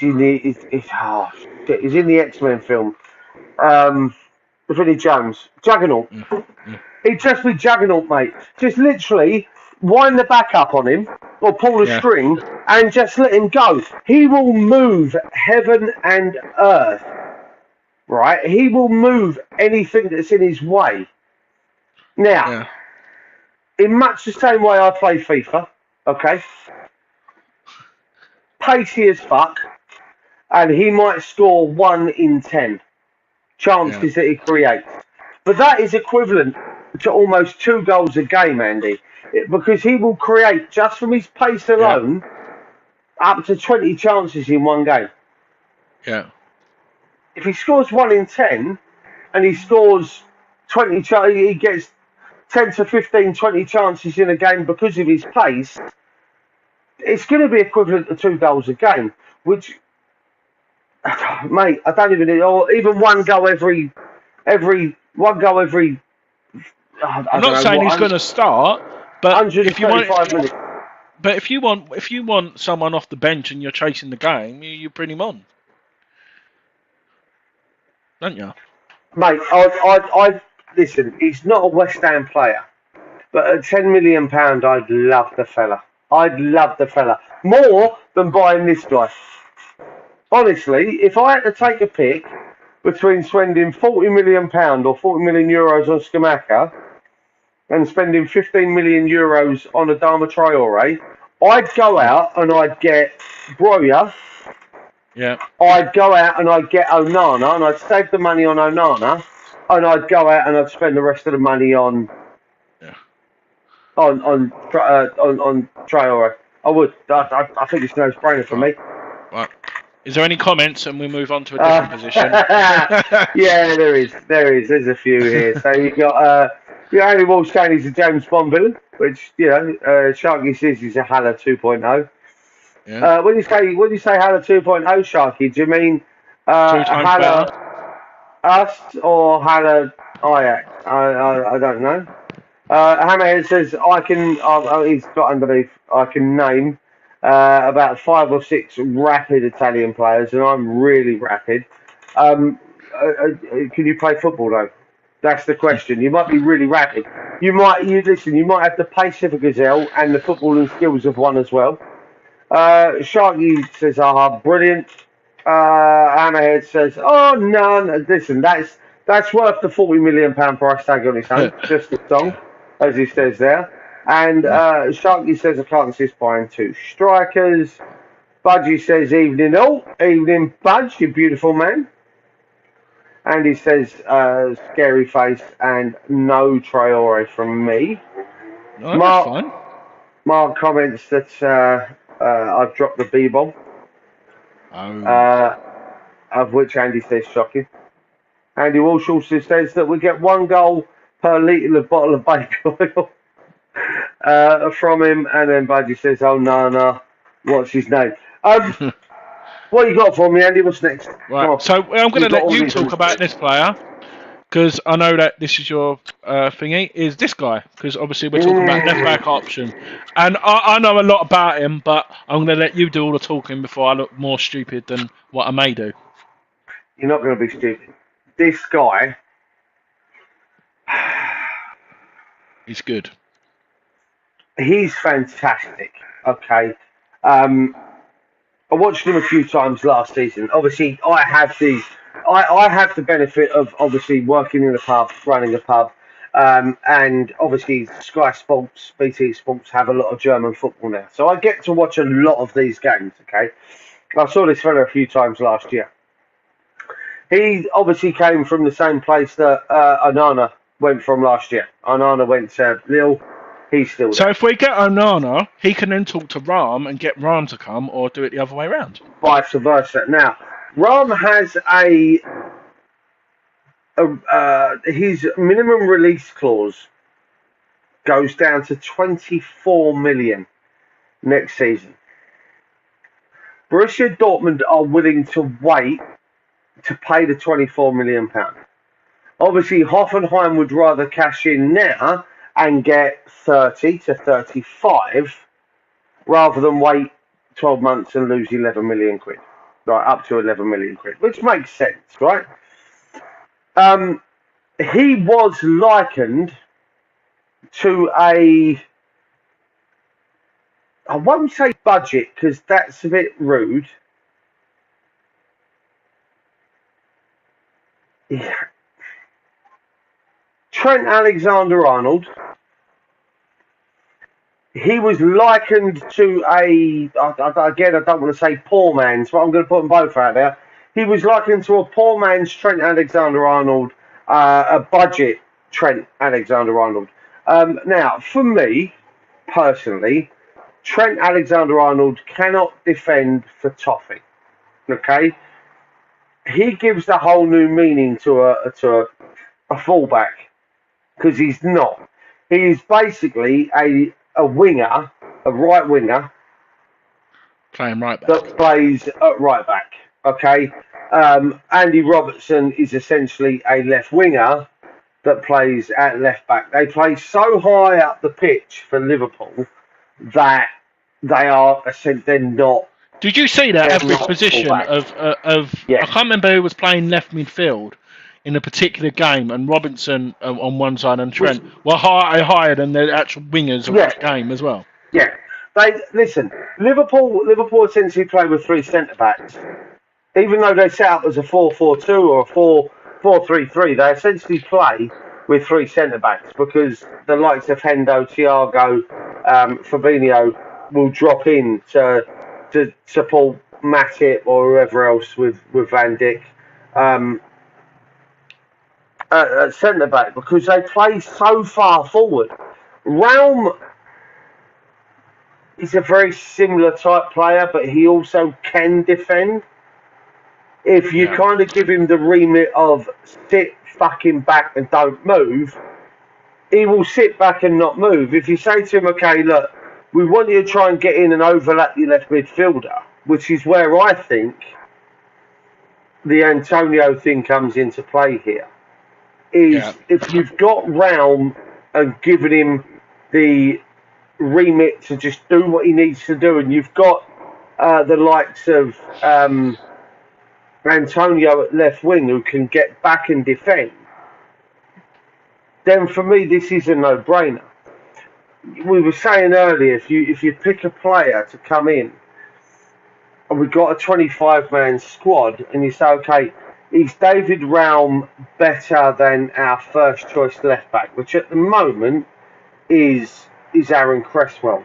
the X-Men film. Vinnie Jones, Juggernaut. He'd just be Juggernaut, mate. Just literally wind the back up on him or pull the string and just let him go. He will move heaven and earth. Right? He will move anything that's in his way. Now, in much the same way I play FIFA, okay? Pacey as fuck, and he might score 1 in 10 chances that he creates. But that is equivalent to almost 2 goals a game, Andy, because he will create, just from his pace alone, up to 20 chances in one game. Yeah. If he scores 1 in 10, and he scores 20, he gets 10 to 15, 20 chances in a game because of his pace, it's going to be equivalent to 2 goals a game, which, mate, I don't even, or even one goal every, I'm I not don't know saying he's what, going to start, but if you want, 135 minutes. but if you want someone off the bench and you're chasing the game, you bring him on, don't you? Mate, listen, he's not a West Ham player, but at £10 million, I'd love the fella. I'd love the fella more than buying this guy. Honestly, if I had to take a pick between spending £40 million or €40 million on Skamaka and spending €15 million on Adama Traore, I'd go out and I'd get Broya. Yeah. I'd go out and I'd get Onana and I'd save the money on Onana and I'd go out and I'd spend the rest of the money on Yeah. on Traore. I would. I think it's no brainer for me. Right. Is there any comments, and we move on to a different position? Yeah, there is. There's a few here. So you got Andy Walsh saying he's a James Bond villain, which Sharky says he's a Haller 2.0. Yeah. When you say Haller 2.0, Sharky, do you mean 2 times Haller better. us or Haller Ajax? I don't know. Hammerhead says I can. He's got underneath. I can name about 5 or 6 rapid Italian players, and I'm really rapid. Can you play football though? That's the question. You might be really rapid. Listen. You might have the pace of a gazelle and the footballing skills of one as well. Sharky says, "Ah, brilliant." Hammerhead says, "Oh, none." Listen, that's worth the £40 million price tag on its own. Just the song, as he says there. And Sharky says, "I can't insist buying 2 strikers." Budgie says, "Evening all, evening Budge, you beautiful man." And he says, "Scary face and no Traore from me." No, that's Mark fine. Mark comments that I've dropped the B-bomb. Oh. Of which Andy says shocking. Andy Walsh also says that we get 1 goal per litre of bottle of baby oil from him, and then Budgie says, "Oh no, what's his name?" What you got for me, Andy? What's next? Right. So I'm going to let you talk about this. this player because I know that this is your thingy. Is this guy? Because obviously we're talking about left back option, and I know a lot about him, but I'm going to let you do all the talking before I look more stupid than what I may do. You're not going to be stupid. This guy, He's good. he's fantastic. Okay. I watched him a few times last season. Obviously, I have the benefit of obviously working in a pub, running a pub, and obviously Sky Sports, BT Sports have a lot of German football now, so I get to watch a lot of these games. Okay, I saw this fella a few times last year. He obviously came from the same place that Onana went from last year. Onana went to Lille. He's still there. So if we get Onana, he can then talk to Ram and get Ram to come, or do it the other way around. Vice versa. Now, Ram has his minimum release clause goes down to 24 million next season. Borussia Dortmund are willing to wait to pay the £24 million. Obviously, Hoffenheim would rather cash in now and get 30 to 35 rather than wait 12 months and lose 11 million quid. Right, up to 11 million quid, which makes sense, right? He was likened to I won't say budget because that's a bit rude. Yeah. Trent Alexander-Arnold. He was likened to again, I don't want to say poor man's, but I'm going to put them both out there. He was likened to a poor man's Trent Alexander-Arnold, a budget Trent Alexander-Arnold. Now, for me, personally, Trent Alexander-Arnold cannot defend for toffee. Okay? He gives the whole new meaning to a fullback because he's not. He is basically a winger, a right winger, playing right back. that plays at right back. Okay, Andy Robertson is essentially a left winger that plays at left back. They play so high up the pitch for Liverpool that they're not Did you see that they're average not position fullbacks. of I Yeah, can't remember who was playing left midfield in a particular game, and Robinson on one side and was Trent were higher than the actual wingers of yeah, that game as well. yeah. They listen. Liverpool essentially play with three centre backs. Even though they set up as a 4-4-2 or a 4-4-3-3, they essentially play with three centre backs because the likes of Hendo, Thiago, Fabinho will drop in to support Matip or whoever else with Van Dijk at centre back because they play so far forward. Realm is a very similar type player, but he also can defend. If you Yeah. kind of give him the remit of sit fucking back and don't move, he will sit back and not move. If you say to him, okay, look, we want you to try and get in and overlap your left midfielder, which is where I think the Antonio thing comes into play here, Yeah. is if you've got Realm and given him the remit to just do what he needs to do, and you've got the likes of Antonio at left wing who can get back and defend, then for me this is a no-brainer. We were saying earlier, if you pick a player to come in, and we've got a 25-man squad, and you say, okay, is David Realm better than our first choice left back, which at the moment is Aaron Cresswell?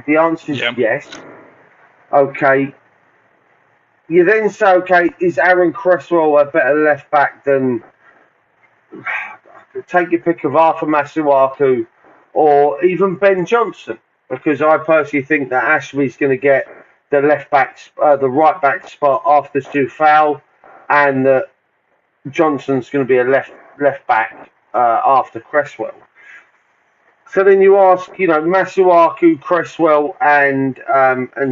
The answer is Yeah. yes. Okay. You then say, okay, is Aaron Cresswell a better left back than, take your pick of Arthur Masuaku or even Ben Johnson? Because I personally think that Ashley's going to get the the right back spot after Stu Fowl, and that Johnson's going to be a left back after Cresswell. So then you ask, Masuaku, Cresswell, and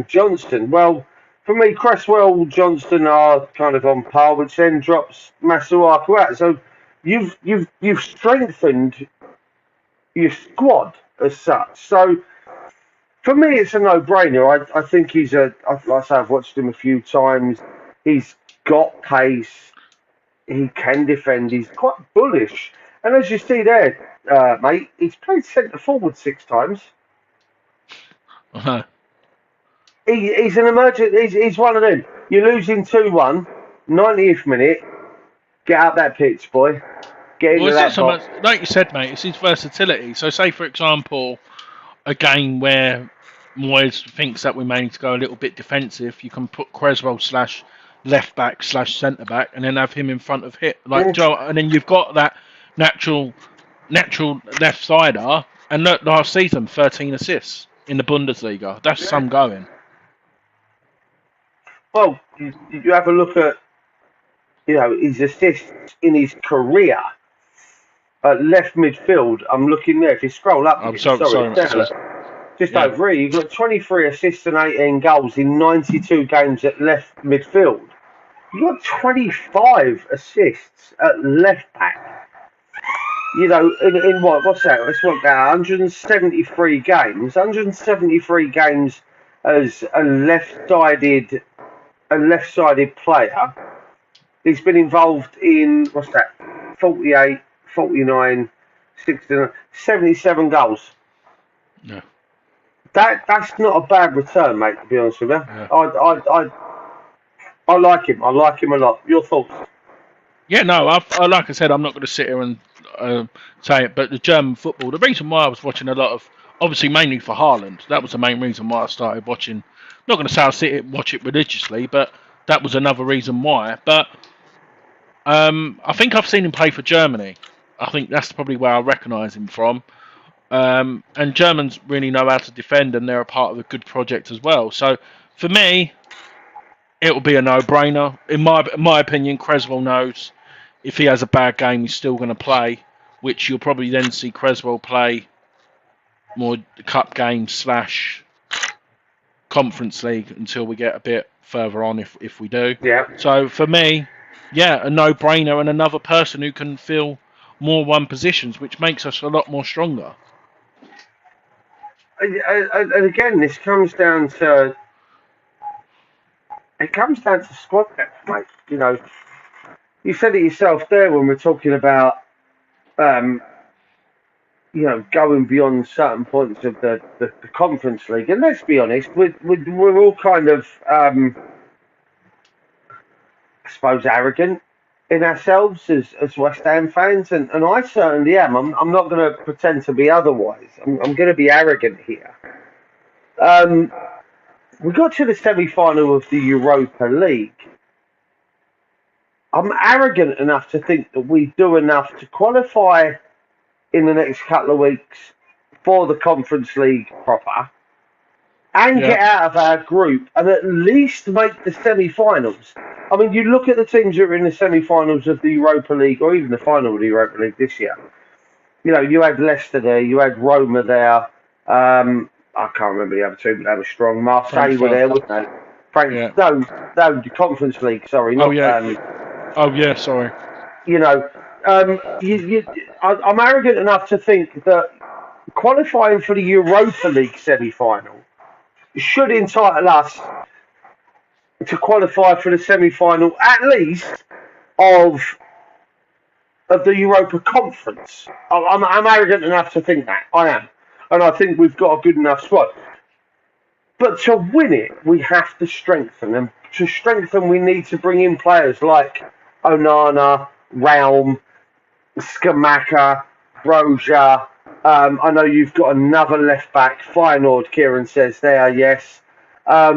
Johnston. Well, for me, Cresswell, Johnston are kind of on par, which then drops Masuaku out. So you've strengthened your squad as such. So for me, it's a no-brainer. I think like I say, I've watched him a few times. He's got pace. He can defend. He's quite bullish. And as you see there, mate, he's played centre forward 6 times. Uh-huh. He's an emergent. He's one of them. You're losing 2-1, 90th minute. Get out that pitch, boy. Get into Well, it's that not so much, box. like you said, mate, it's his versatility. So, say, for example, a game where Moyes thinks that we may need to go a little bit defensive, you can put Cresswell / left back / centre back, and then have him in front of hit, like Joe, and then you've got that natural left sider. And look, last season, 13 assists in the Bundesliga. That's some going. Well, you have a look at his assists in his career at left midfield. I'm looking there. If you scroll up, I'm again, sorry. just Yeah. over here. You've got 23 assists and 18 goals in 92 games at left midfield. You've got 25 assists at left back. In what's that? Let's work that out. 173 games. 173 games as a left-sided player. He's been involved in, what's that, 48, 49, 69, 77 goals. Yeah. That's not a bad return, mate, to be honest with you. Yeah. I like him. I like him a lot. Your thoughts? Yeah, no, like I said, I'm not going to sit here and say it, but the German football, the reason why I was watching a lot of, obviously mainly for Haaland, that was the main reason why I started watching. Not going to say I'll watch it religiously, but that was another reason why. But I think I've seen him play for Germany. I think that's probably where I recognise him from. And Germans really know how to defend, and they're a part of a good project as well. So for me, it will be a no-brainer. In my opinion, Cresswell knows if he has a bad game, he's still going to play, which you'll probably then see Cresswell play more cup games / Conference League until we get a bit further on, if we do. Yeah. So for me, yeah, a no-brainer and another person who can fill more one positions, which makes us a lot more stronger. And again, this comes down to squad depth, mate. You know, you said it yourself there when we're talking about um, going beyond certain points of the Conference League. And let's be honest, we're all kind of, I suppose, arrogant in ourselves as West Ham fans. And I certainly am. I'm not going to pretend to be otherwise. I'm going to be arrogant here. We got to the semi-final of the Europa League. I'm arrogant enough to think that we do enough to qualify in the next couple of weeks for the Conference League proper and get out of our group and at least make the semi-finals. I mean, you look at the teams that are in the semi-finals of the Europa League or even the final of the Europa League this year. You know, you had Leicester there, you had Roma there. I can't remember the other two, but they were strong. Marseille were there, weren't they? No, the Conference League, sorry. Not, Sorry. You know, I'm arrogant enough to think that qualifying for the Europa League semi-final should entitle us to qualify for the semi-final, at least of the Europa Conference. I'm arrogant enough to think that. I am. And I think we've got a good enough squad. But to win it, we have to strengthen. And to strengthen, we need to bring in players like Onana, Raum, Skamaka, Broja. I know you've got another left back, Feyenoord, Kieran says there, yes. I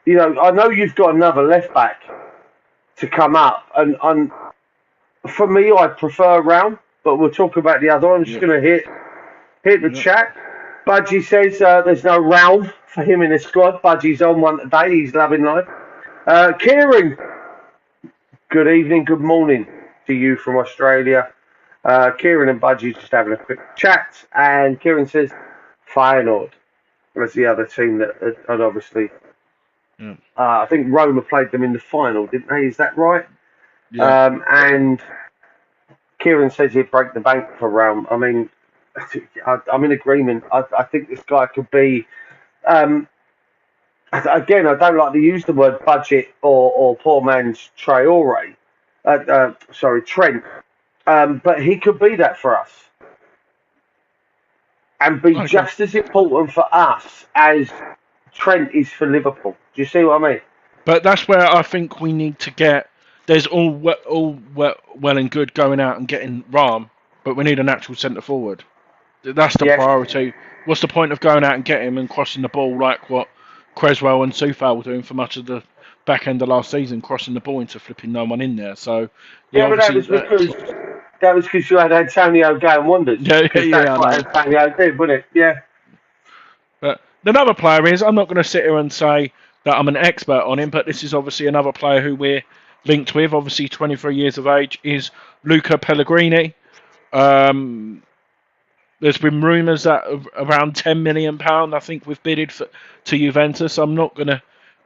know you've got another left back to come up. And for me, I prefer Raum, but we'll talk about the other one. I'm just going to hit the chat. Budgie says there's no Raum for him in the squad. Budgie's on one today. He's loving life. Kieran, good evening, good morning to you from Australia. Kieran and Budgie just having a quick chat. And Kieran says Feyenoord was the other team that had obviously... I think Roma played them in the final, didn't they? Is that right? Yeah. And Kieran says he'd break the bank for Raum. I mean... I'm in agreement. I think this guy could be. Again, I don't like to use the word budget or poor man's Traore. Trent. But he could be that for us, and be just as important for us as Trent is for Liverpool. Do you see what I mean? But that's where I think we need to get. There's all well and good going out and getting Raum, but we need an actual centre forward. That's the priority. What's the point of going out and getting him and crossing the ball like what Creswell and Soufal were doing for much of the back end of last season, crossing the ball into flipping no one in there? So but that was because you had Antonio going wonders. Yeah, that's what Antonio did, wasn't it? Yeah. But another player is, I'm not going to sit here and say that I'm an expert on him, but this is obviously another player who we're linked with, obviously 23 years of age, is Luca Pellegrini. There's been rumours that around £10 million, I think, we've bidded to Juventus. I'm not going to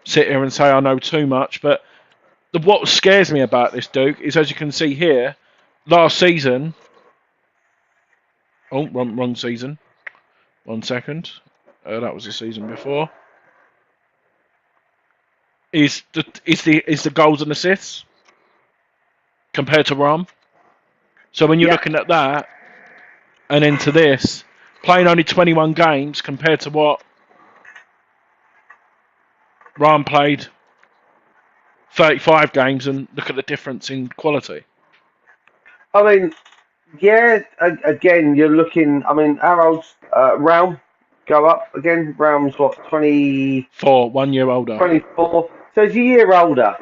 sit here and say I know too much, but what scares me about this, Duke, is as you can see here, last season... Oh, wrong season. 1 second. That was the season before. Is the goals and assists compared to Raum. So when you're looking at that, and into this, playing only 21 games compared to what Raum played 35 games, and look at the difference in quality. I mean, again, you're looking, our old Raum go up again. Raum's what, 24, 1 year older. 24. So he's a year older.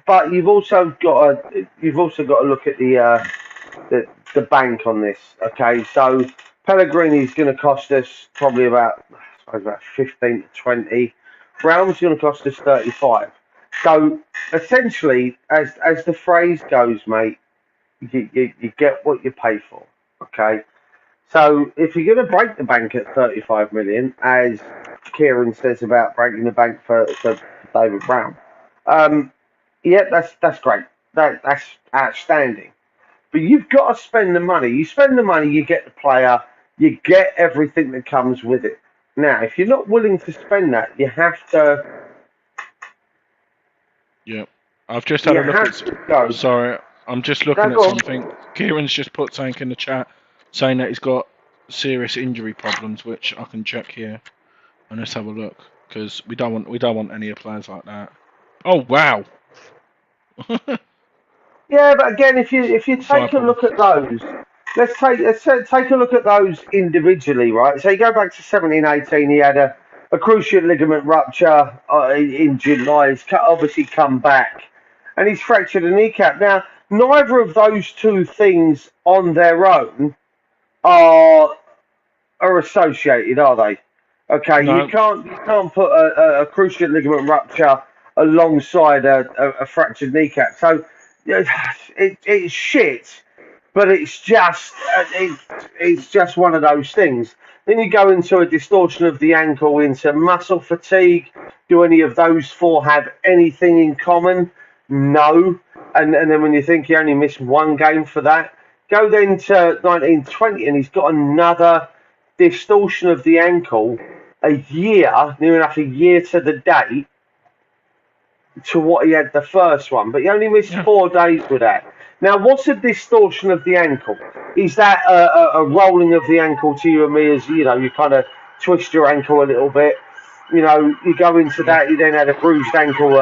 But you've also got to look at the bank on this. Okay, so Pellegrini's going to cost us probably about 15 to 20. Raum's going to cost us 35. So essentially, as the phrase goes, mate, you get what you pay for. Okay. So if you're going to break the bank at 35 million, as Kieran says about breaking the bank for David Brown, um, yeah, that's great. That's outstanding. But you've got to spend the money. You spend the money, you get the player, you get everything that comes with it. Now, if you're not willing to spend that, Yeah. I've just had you a look have at. to go. Sorry, I'm just No, looking at go on. something. Kieran's just put something in the chat saying that he's got serious injury problems, which I can check here. And let's have a look because we don't want any of players like that. Oh wow. Yeah, but again, if you Thigh take a problem. look at those, let's take a look at those individually, right? So you go back to 17-18, he had a cruciate ligament rupture in July. He's obviously come back, and he's fractured a kneecap. Now, neither of those two things on their own are are associated, are they? Okay, you No. can't put a cruciate ligament rupture alongside a fractured kneecap. So it's shit, but it's just one of those things. Then you go into a distortion of the ankle, into muscle fatigue. Do any of those four have anything in common? No. And then when you think he only missed one game for that, go then to 1920 and he's got another distortion of the ankle near enough a year to the date to what he had the first one, but he only missed Yeah. 4 days with that. Now, what's a distortion of the ankle? Is that a rolling of the ankle to you and me as, you kind of twist your ankle a little bit? You go into Yeah. that, you then had a bruised ankle,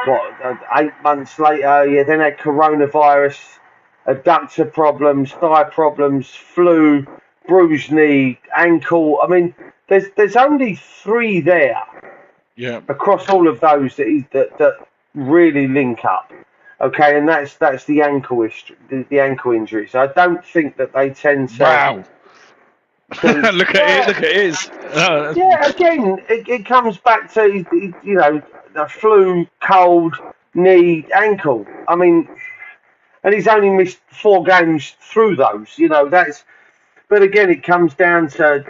8 months later, you then had coronavirus, adductor problems, thigh problems, flu, bruised knee, ankle. I mean, there's only 3 there Yeah. across all of those that really link up. Okay, and that's the ankle history, the ankle injuries. I don't think that they tend Wow. to Look at it. yeah, Look at his. yeah. Again, it comes back to the flu, cold, knee, ankle. I mean, and he's only missed 4 games through those. That's. But again, it comes down to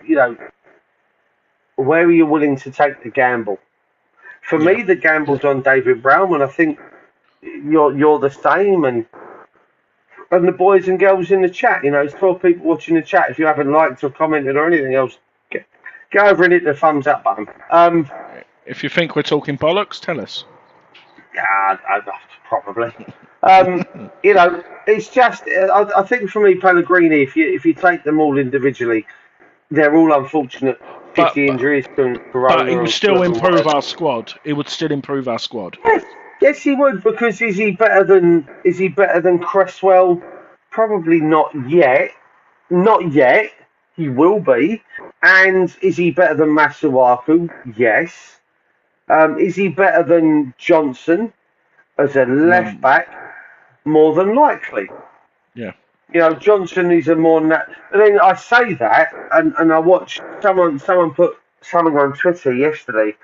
where are you willing to take the gamble. For Yeah. me, the gamble's on David Brown, and I think you're the same, and the boys and girls in the chat. There's 12 people watching the chat. If you haven't liked or commented or anything else, go over and hit the thumbs up button. If you think we're talking bollocks, tell us. Yeah, probably. It's just I think for me, Pellegrini. If you take them all individually, they're all unfortunate. But 50 injuries to but Corona he would and still flu and improve whatever. our squad. It would still improve our squad. Yes, he would. Because is he better than Cresswell? Probably not yet. Not yet. He will be. And is he better than Masuaku? Yes. Is he better than Johnson as a left No. back? More than likely. Yeah. Johnson is a more. And then I say that, and I watched someone put something on Twitter yesterday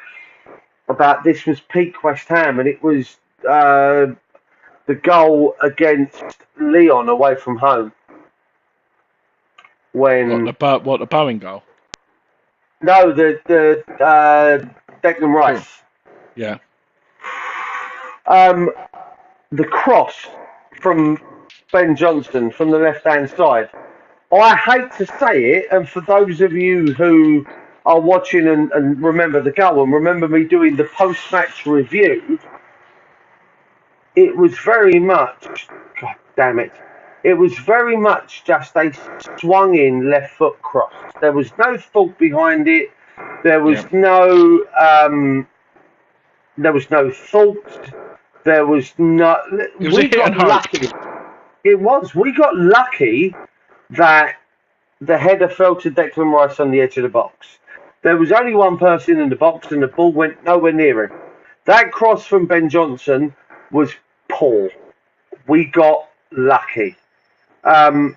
about this was peak West Ham, and it was the goal against Leon away from home What when the Bowen goal? no Declan Cool. Rice Yeah. the cross from Ben Johnson from the left hand side. I hate to say it, and for those of you who are watching and remember the goal and remember me doing the post match review, it was very much, God damn it, it was very much just a swung in left foot cross. There was no thought behind it. There was Yeah. no thought. There was no. It was a We hit got and hope. lucky. It was. We got lucky that the header fell to Declan Rice on the edge of the box. There was only one person in the box, and the ball went nowhere near him. That cross from Ben Johnson was poor. We got lucky. I'd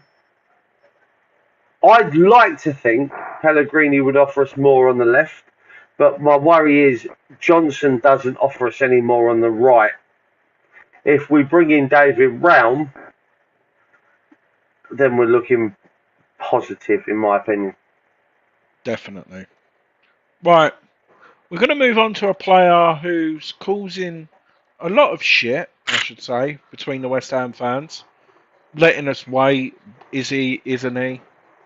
like to think Pellegrini would offer us more on the left, but my worry is Johnson doesn't offer us any more on the right. If we bring in David Brown, then we're looking positive, in my opinion. Definitely. Right, we're going to move on to a player who's causing a lot of shit, I should say, between the West Ham fans. Letting us wait, is he, isn't he?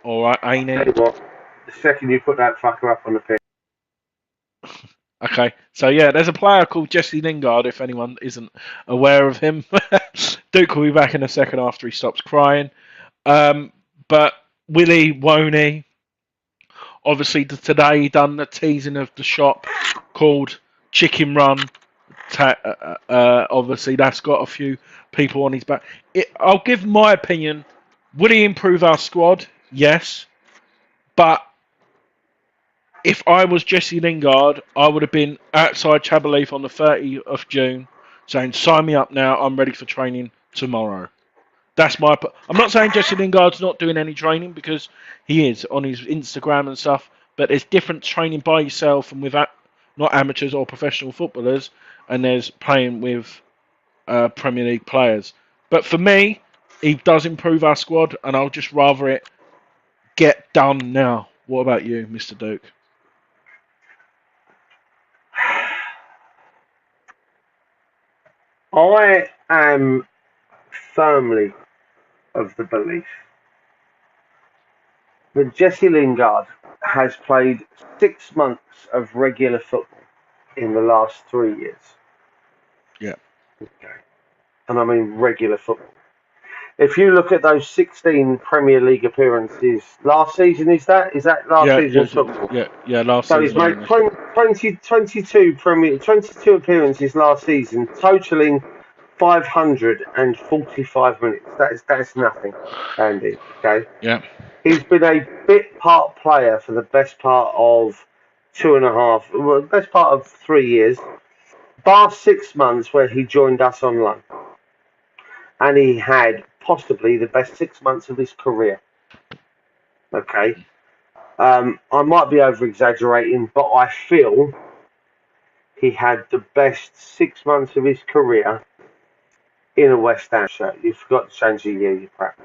Or ain't Tell he? you what, the second you put that fucker up on the pitch, Okay, so yeah, there's a player called Jesse Lingard, if anyone isn't aware of him. Duke will be back in a second after he stops crying. But Willie, won't he? Obviously, today he done the teasing of the shop called Chicken Run. Obviously, that's got a few people on his back. I'll give my opinion. Would he improve our squad? Yes. But if I was Jesse Lingard, I would have been outside Chabaleaf on the 30th of June saying, sign me up now, I'm ready for training tomorrow. That's my. I'm not saying Jesse Lingard's not doing any training, because he is on his Instagram and stuff. But there's different training by yourself and with not amateurs or professional footballers, and there's playing with Premier League players. But for me, he does improve our squad, and I'll just rather it get done now. What about you, Mr. Duke? I am firmly of the belief that Jesse Lingard has played 6 months of regular football in the last 3 years. Yeah. Okay. And I mean regular football. If you look at those 16 Premier League appearances last season, is that last season's football? Yeah. Last So he's season made only. 22 appearances last season, totaling 545 minutes. That's nothing, Andy. Okay, Yeah. he's been a bit part player for the best part of 2.5, well, best part of 3 years, bar 6 months where he joined us on loan, and he had possibly the best 6 months of his career. Okay, I might be over exaggerating, but I feel he had the best 6 months of his career in a West Ham shirt. You forgot to change the year, you prat.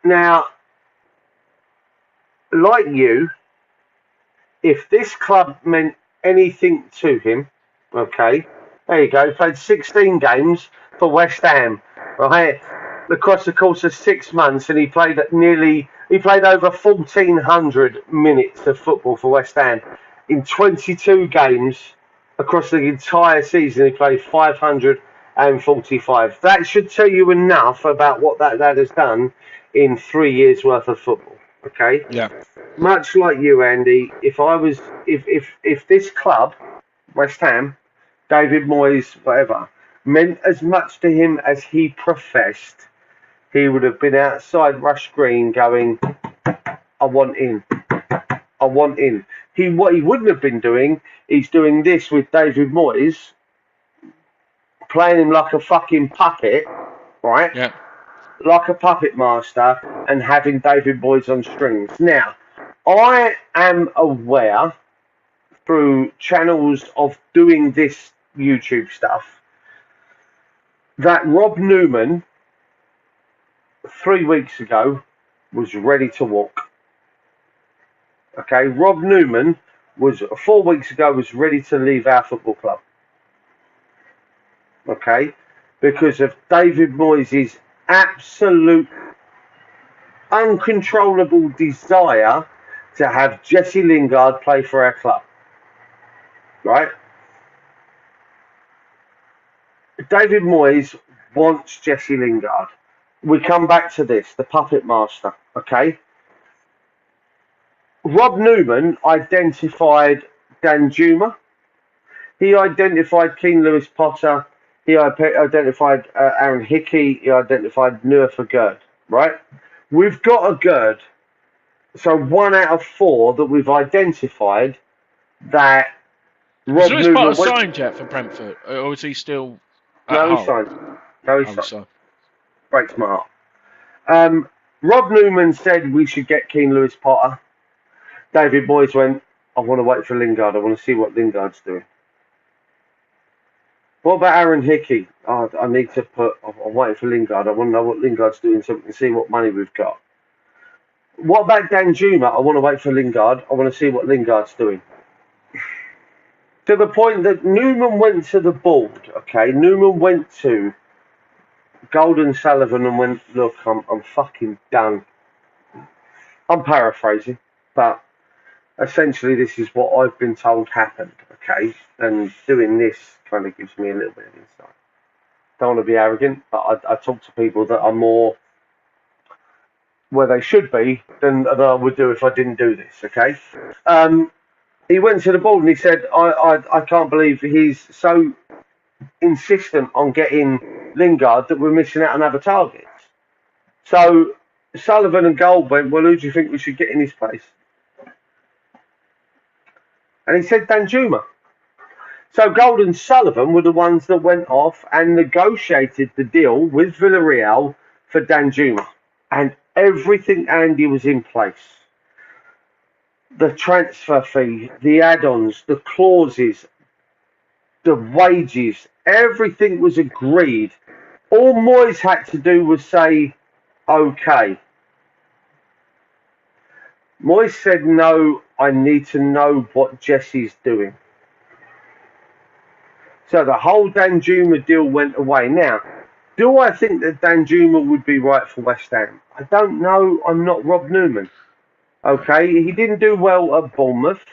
Now, like you, if this club meant anything to him, okay, there you go, played 16 games for West Ham, right, across the course of 6 months, and he played over 1,400 minutes of football for West Ham. In 22 games across the entire season, he played 545. That should tell you enough about what that lad has done in 3 years worth of football. Okay. Yeah. Much like you, Andy, if this club, West Ham, David Moyes, whatever, meant as much to him as he professed, he would have been outside Rush Green going, I want in. I want in. What he wouldn't have been doing, he's doing this with David Moyes, playing him like a fucking puppet, right? Yeah. Like a puppet master, and having David Moyes on strings. Now, I am aware through channels of doing this YouTube stuff that Rob Newman 3 weeks ago was ready to walk. Okay, Rob Newman was 4 weeks ago was ready to leave our football club. Okay, because of David Moyes' absolute uncontrollable desire to have Jesse Lingard play for our club. Right? David Moyes wants Jesse Lingard. We come back to this, the puppet master, okay? Rob Newman identified Danjuma. He identified Keane Lewis Potter. He identified Aaron Hickey. He identified Noah Gerd, right? We've got a Gerd. So 1 out of 4 that we've identified that Rob Is Newman... Potter signed yet for Brentford? Or is he still at No, Hull? he's signed. No, he's signed. Signed. Breaks my heart. Rob Newman said we should get Keane Lewis Potter. David Moyes went, I want to wait for Lingard. I want to see what Lingard's doing. What about Aaron Hickey? I'm waiting for Lingard. I want to know what Lingard's doing so we can see what money we've got. What about Danjuma? I want to wait for Lingard. I want to see what Lingard's doing. To the point that Newman went to the board, okay? Newman went to Golden Sullivan and went, look, I'm fucking done. I'm paraphrasing, but essentially this is what I've been told happened, okay? And doing this kind of gives me a little bit of insight. Don't want to be arrogant, but I talk to people that are more where they should be than I would do if I didn't do this, okay? He went to the board and he said, I can't believe he's so insistent on getting Lingard that we're missing out on other targets. So Sullivan and Gold went, well, who do you think we should get in his place? And he said Danjuma. So Gold and Sullivan were the ones that went off and negotiated the deal with Villarreal for Danjuma. And everything, Andy, was in place. The transfer fee, the add-ons, the clauses, the wages, everything was agreed. All Moyes had to do was say, okay. Moyes said, no, I need to know what Jesse's doing. So the whole Danjuma deal went away. Now, do I think that Danjuma would be right for West Ham? I don't know. I'm not Rob Newman. Okay, he didn't do well at Bournemouth.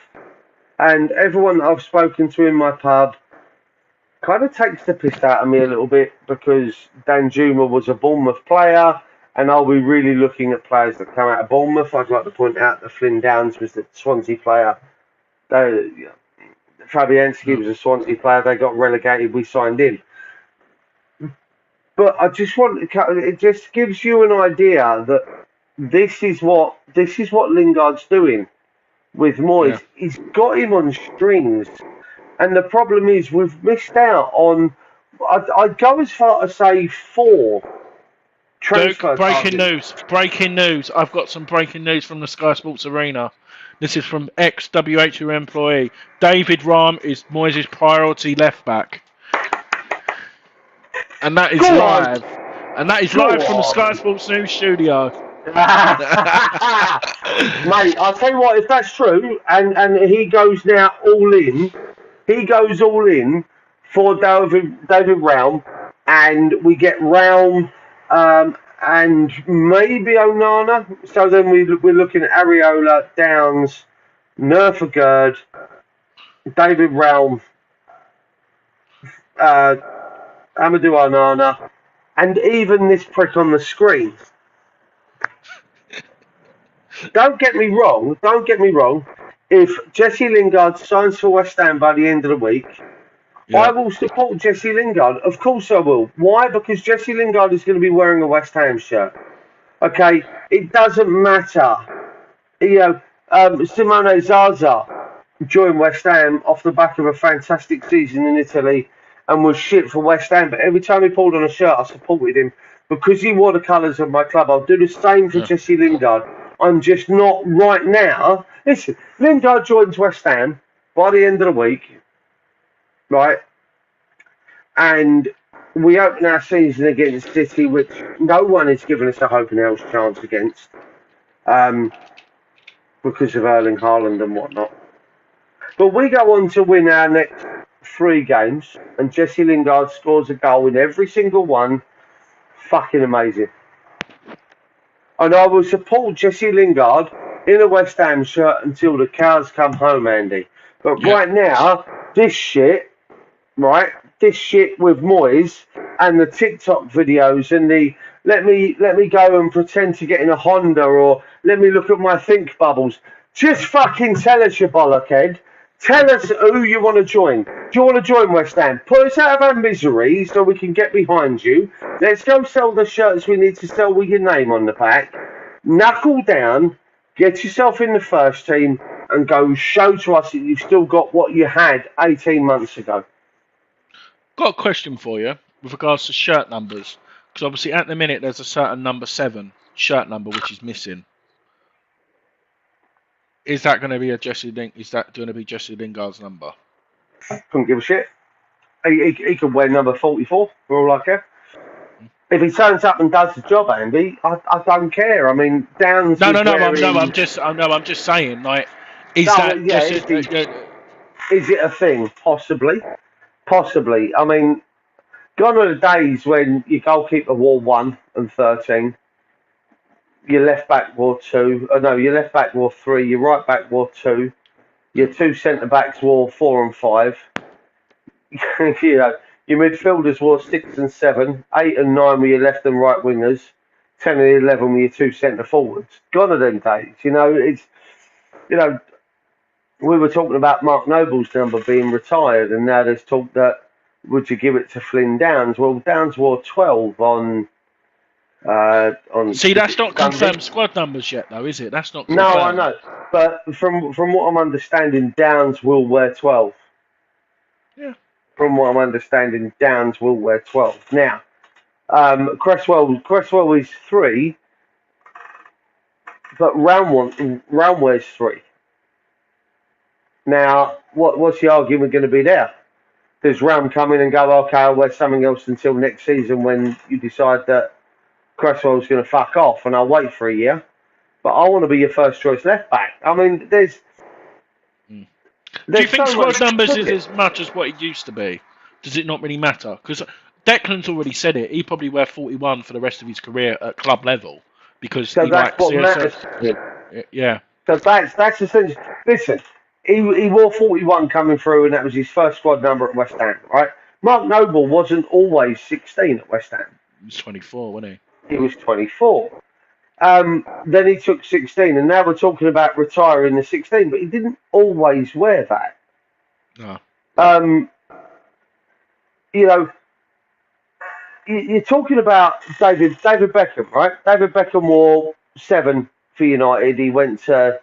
And everyone that I've spoken to in my pub kind of takes the piss out of me a little bit because Danjuma was a Bournemouth player. And are we really looking at players that come out of Bournemouth? I'd like to point out that Flynn Downs was the Swansea player. Fabianski was a Swansea player. They got relegated. We signed him. But I just want it just gives you an idea that this is what Lingard's doing with Moyes. Yeah. He's got him on strings, and the problem is we've missed out on. I'd go as far as say 4 transfer. Duke, breaking news! I've got some breaking news from the Sky Sports Arena. This is from ex-WHU employee. David Rahm is Moyes' priority left back. And that is live. And that is live from the Sky Sports News studio. Mate, I'll tell you what, if that's true, and he goes now all in, for David Raum, and we get Raum and maybe Onana. So then we're looking at Areola, Downs, Nerfagerd, David Raum, Amadou Onana, and even this prick on the screen. Don't get me wrong. If Jesse Lingard signs for West Ham by the end of the week, yeah, I will support Jesse Lingard. Of course I will. Why? Because Jesse Lingard is going to be wearing a West Ham shirt. Okay? It doesn't matter. Simone Zaza joined West Ham off the back of a fantastic season in Italy and was shit for West Ham. But every time he pulled on a shirt, I supported him because he wore the colours of my club. I'll do the same for Jesse Lingard. I'm just not right now. Listen, Lingard joins West Ham by the end of the week, right? And we open our season against City, which no one is giving us a hope in hell's chance against, because of Erling Haaland and whatnot. But we go on to win our next 3 games, and Jesse Lingard scores a goal in every single one. Fucking amazing. And I will support Jesse Lingard in a West Ham shirt until the cows come home, Andy. But right now, this shit with Moyes and the TikTok videos and the let me go and pretend to get in a Honda or let me look at my think bubbles. Just fucking tell us, you bollockhead. Tell us who you want to join. Do you want to join West Ham? Put us out of our misery so we can get behind you. Let's go sell the shirts we need to sell with your name on the back. Knuckle down, get yourself in the first team, and go show to us that you've still got what you had 18 months ago. Got a question for you with regards to shirt numbers. Because obviously at the minute there's a certain number 7 shirt number which is missing. Is that going to be Jesse Lingard's number? Couldn't give a shit. He could wear number 44 for all I care. If he turns up and does the job, Andy, I don't care. I mean, Downs No, was no, no. where I'm he. just, no, I'm just saying. Like, is No, that well, yeah. just Is it a thing? Possibly, possibly. I mean, gone are the days when your goalkeeper wore 1 and 13, your left back wore 2. Oh, no, your left back wore 3, your right back wore 2, your two centre backs wore 4 and 5. You know, your midfielders wore 6 and 7, 8 and 9 with your left and right wingers, 10 and 11 with your two centre forwards. Gone are them days. You know, we were talking about Mark Noble's number being retired, and now there's talk that would you give it to Flynn Downs? Well, Downs wore 12 on See, was that's it not Sunday? confirmed squad numbers yet, though, is it? That's not No, I confirmed. know, but from what I'm understanding, Downs will wear 12. Yeah. From what I'm understanding, Downs will wear 12. Now, Cresswell is 3, but Round wears 3. Now, what's the argument going to be there? Does Ram come in and go, okay, I'll wear something else until next season when you decide that Cresswell's going to fuck off and I'll wait for a year? But I want to be your first choice left back. I mean, Mm. Do you there's think so much. squad numbers Look is at as much as what it used to be? Does it not really matter? Because Declan's already said it. He probably wear 41 for the rest of his career at club level because so he that's likes. what Yeah, so matters. yeah, So that's essentially. Listen, he wore 41 coming through, and that was his first squad number at West Ham, right? Mark Noble wasn't always 16 at West Ham. he's 24, wasn't He was 24. Then he took 16, and now we're talking about retiring the 16, but he didn't always wear that. he? No. Um, you know, you're talking about David Beckham, right? David Beckham wore 7 for United. He went to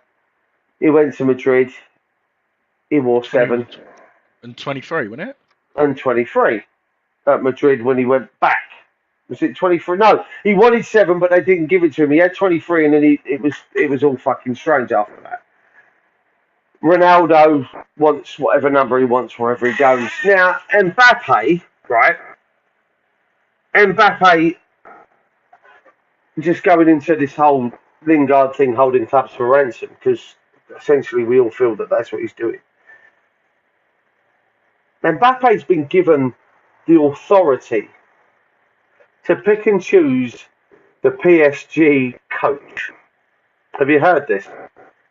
Madrid. He wore 20 7 and 23, wasn't it? and 23 at Madrid when he went back. Was it 23? No, he wanted 7, but they didn't give it to him. He had 23, and then it was all fucking strange after that. Ronaldo wants whatever number he wants wherever he goes. Now, Mbappe, right? Mbappe just going into this whole Lingard thing, holding clubs for ransom, because essentially we all feel that that's what he's doing. Mbappe's been given the authority to pick and choose the PSG coach. Have you heard this?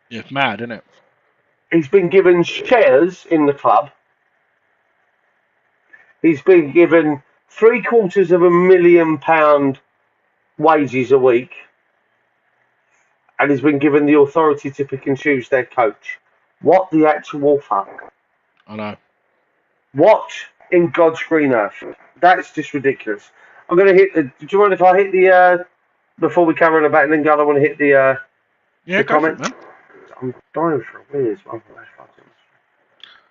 Yeah, it's mad, isn't it? He's been given shares in the club. He's been given £750,000 wages a week, and he's been given the authority to pick and choose their coach. What the actual fuck? I know. What in God's green earth? That's just ridiculous. I'm going to hit the. Do you mind if I hit the. Before we carry on about Lingard, I want to hit Yeah, the go for it, comment. man. I'm dying for a wee as well.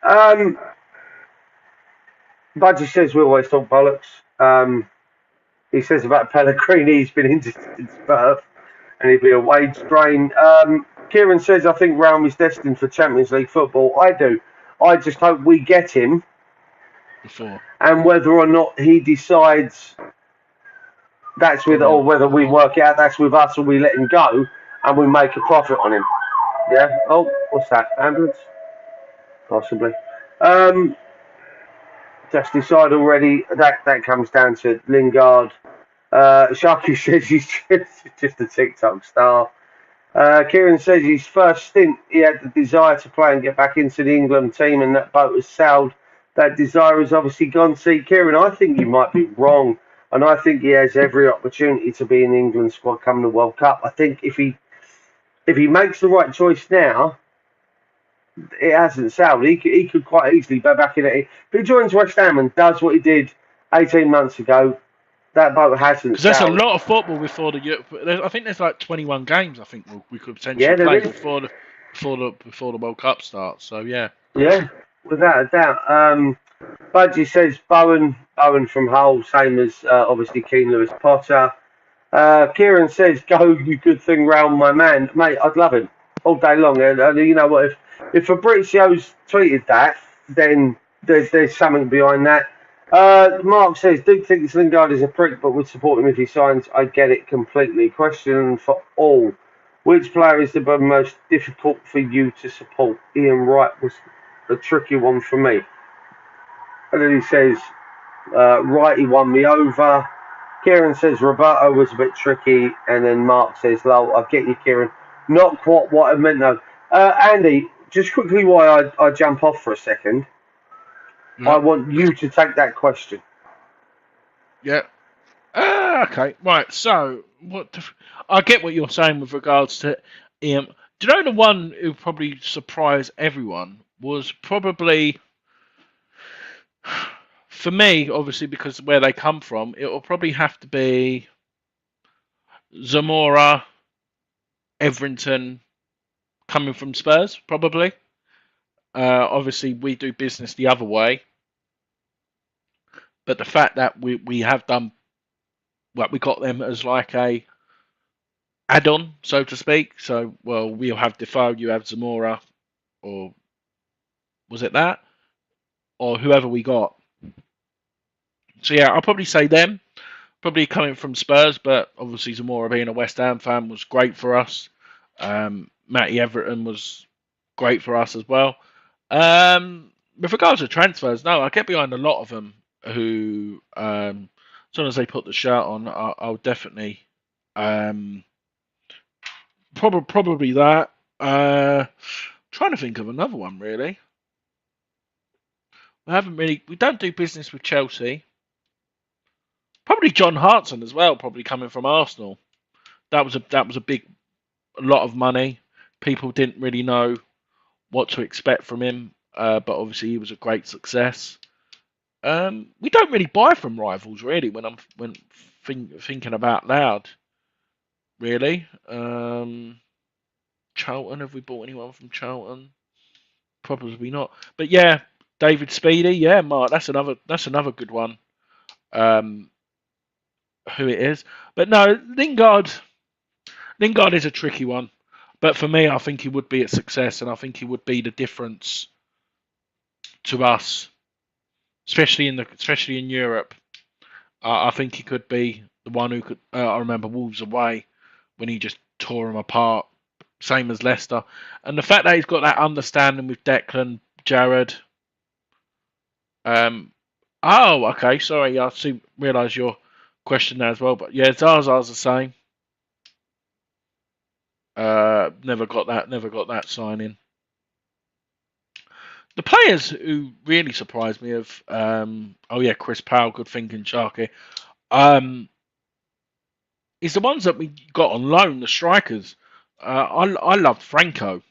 Um, Budgie says we always talk bollocks. He says about Pellegrini, he's been injured since birth, and he'd be a wage drain. Kieran says, I think Realm is destined for Champions League football. I do. I just hope we get him, Before. and whether or not he decides that's with, or whether we work out that's with us, or we let him go and we make a profit on him. Yeah. Oh, what's that? Ambulance? Possibly. Just decided already. That comes down to Lingard. Sharky says he's just a TikTok star. Kieran says his first stint, he had the desire to play and get back into the England team, and that boat has sailed. That desire has obviously gone. See, Kieran, I think you might be wrong, and I think he has every opportunity to be in the England squad come the World Cup. I think if he makes the right choice now, it hasn't sailed. He could quite easily go back in it. If he joins West Ham and does what he did 18 months ago, that boat hasn't Because that's a sailed. lot of football before I think there's like 21 games. I think we could potentially Yeah, there play is. before the World Cup starts. So yeah. Yeah, without a doubt. Budgie says Bowen from Hull, same as obviously Keane Lewis Potter. Kieran says, go, you good thing round my man. Mate, I'd love him all day long. And you know what, if Fabrizio's tweeted that, then there's something behind that. Mark says, Duke thinks Lingard is a prick, but would support him if he signs. I get it completely. Question for all: which player is the most difficult for you to support? Ian Wright was a tricky one for me. And then he says, Wright, he won me over. Kieran says Roberto was a bit tricky, and then Mark says, "Lol, I get you, Kieran. Not quite what I meant though." Andy, just quickly, why I jump off for a second. I Yeah. want you to take that question. Yeah. Okay. Right. So, I get what you're saying with regards to Ian. Do you know the one who probably surprised everyone was probably for me, obviously because where they come from, it will probably have to be Zamora, Everington, coming from Spurs, probably. Obviously, we do business the other way, but the fact that we have done, well, we got them as like a add-on, so to speak. So, well, we'll have Defoe, you have Zamora, or was it that, or whoever we got. So yeah, I'll probably say them. Probably coming from Spurs, but obviously Zamora being a West Ham fan was great for us. Matty Everton was great for us as well. With regards to transfers, no, I get behind a lot of them who, as soon as they put the shirt on, I'll definitely, um, probably that. Trying to think of another one really. We don't do business with Chelsea. Probably John Hartson as well. Probably coming from Arsenal. That was a lot of money. People didn't really know what to expect from him, but obviously he was a great success. We don't really buy from rivals really when thinking about loud. Really, Charlton, have we bought anyone from Charlton? Probably not. But yeah, David Speedy, yeah, Mark, that's another good one. Um, who it is, but no, Lingard is a tricky one. But for me, I think he would be a success, and I think he would be the difference to us, especially in Europe. I think he could be the one who could. I remember Wolves away when he just tore them apart, same as Leicester, and the fact that he's got that understanding with Declan, Jared. Um, oh, okay, sorry, I see. Realise your question there as well, but yeah, Zaza's the same. Never got that signing. The players who really surprised me of, oh yeah, Chris Powell, good thinking, Sharky. Um, is the ones that we got on loan, the strikers. I loved Franco.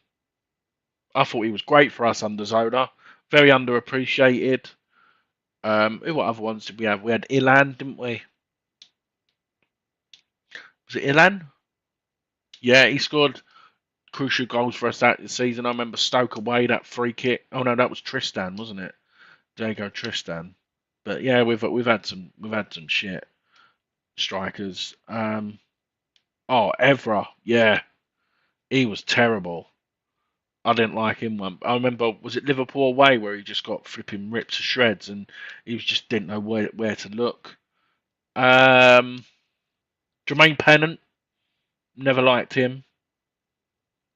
I thought he was great for us under Zoda. Very underappreciated. What other ones did we have? We had Ilan, didn't we? Was it Ilan? Yeah, he scored crucial goals for us that season. I remember Stoke away, that free kick. Oh no, that was Tristan, wasn't it? Diego Tristan. But yeah, we've had some shit strikers. Evra, yeah, he was terrible. I didn't like him one. I remember, was it Liverpool away where he just got flipping ripped to shreds and he just didn't know where to look. Um, Jermaine Pennant, never liked him.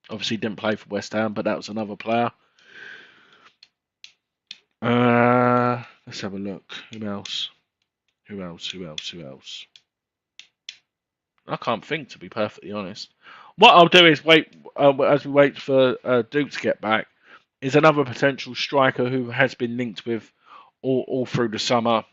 Obviously, didn't play for West Ham, but that was another player. Let's have a look. Who else? Who else? Who else? Who else? I can't think, to be perfectly honest. What I'll do is wait as we wait for Duke to get back. Is another potential striker who has been linked with all through the summer.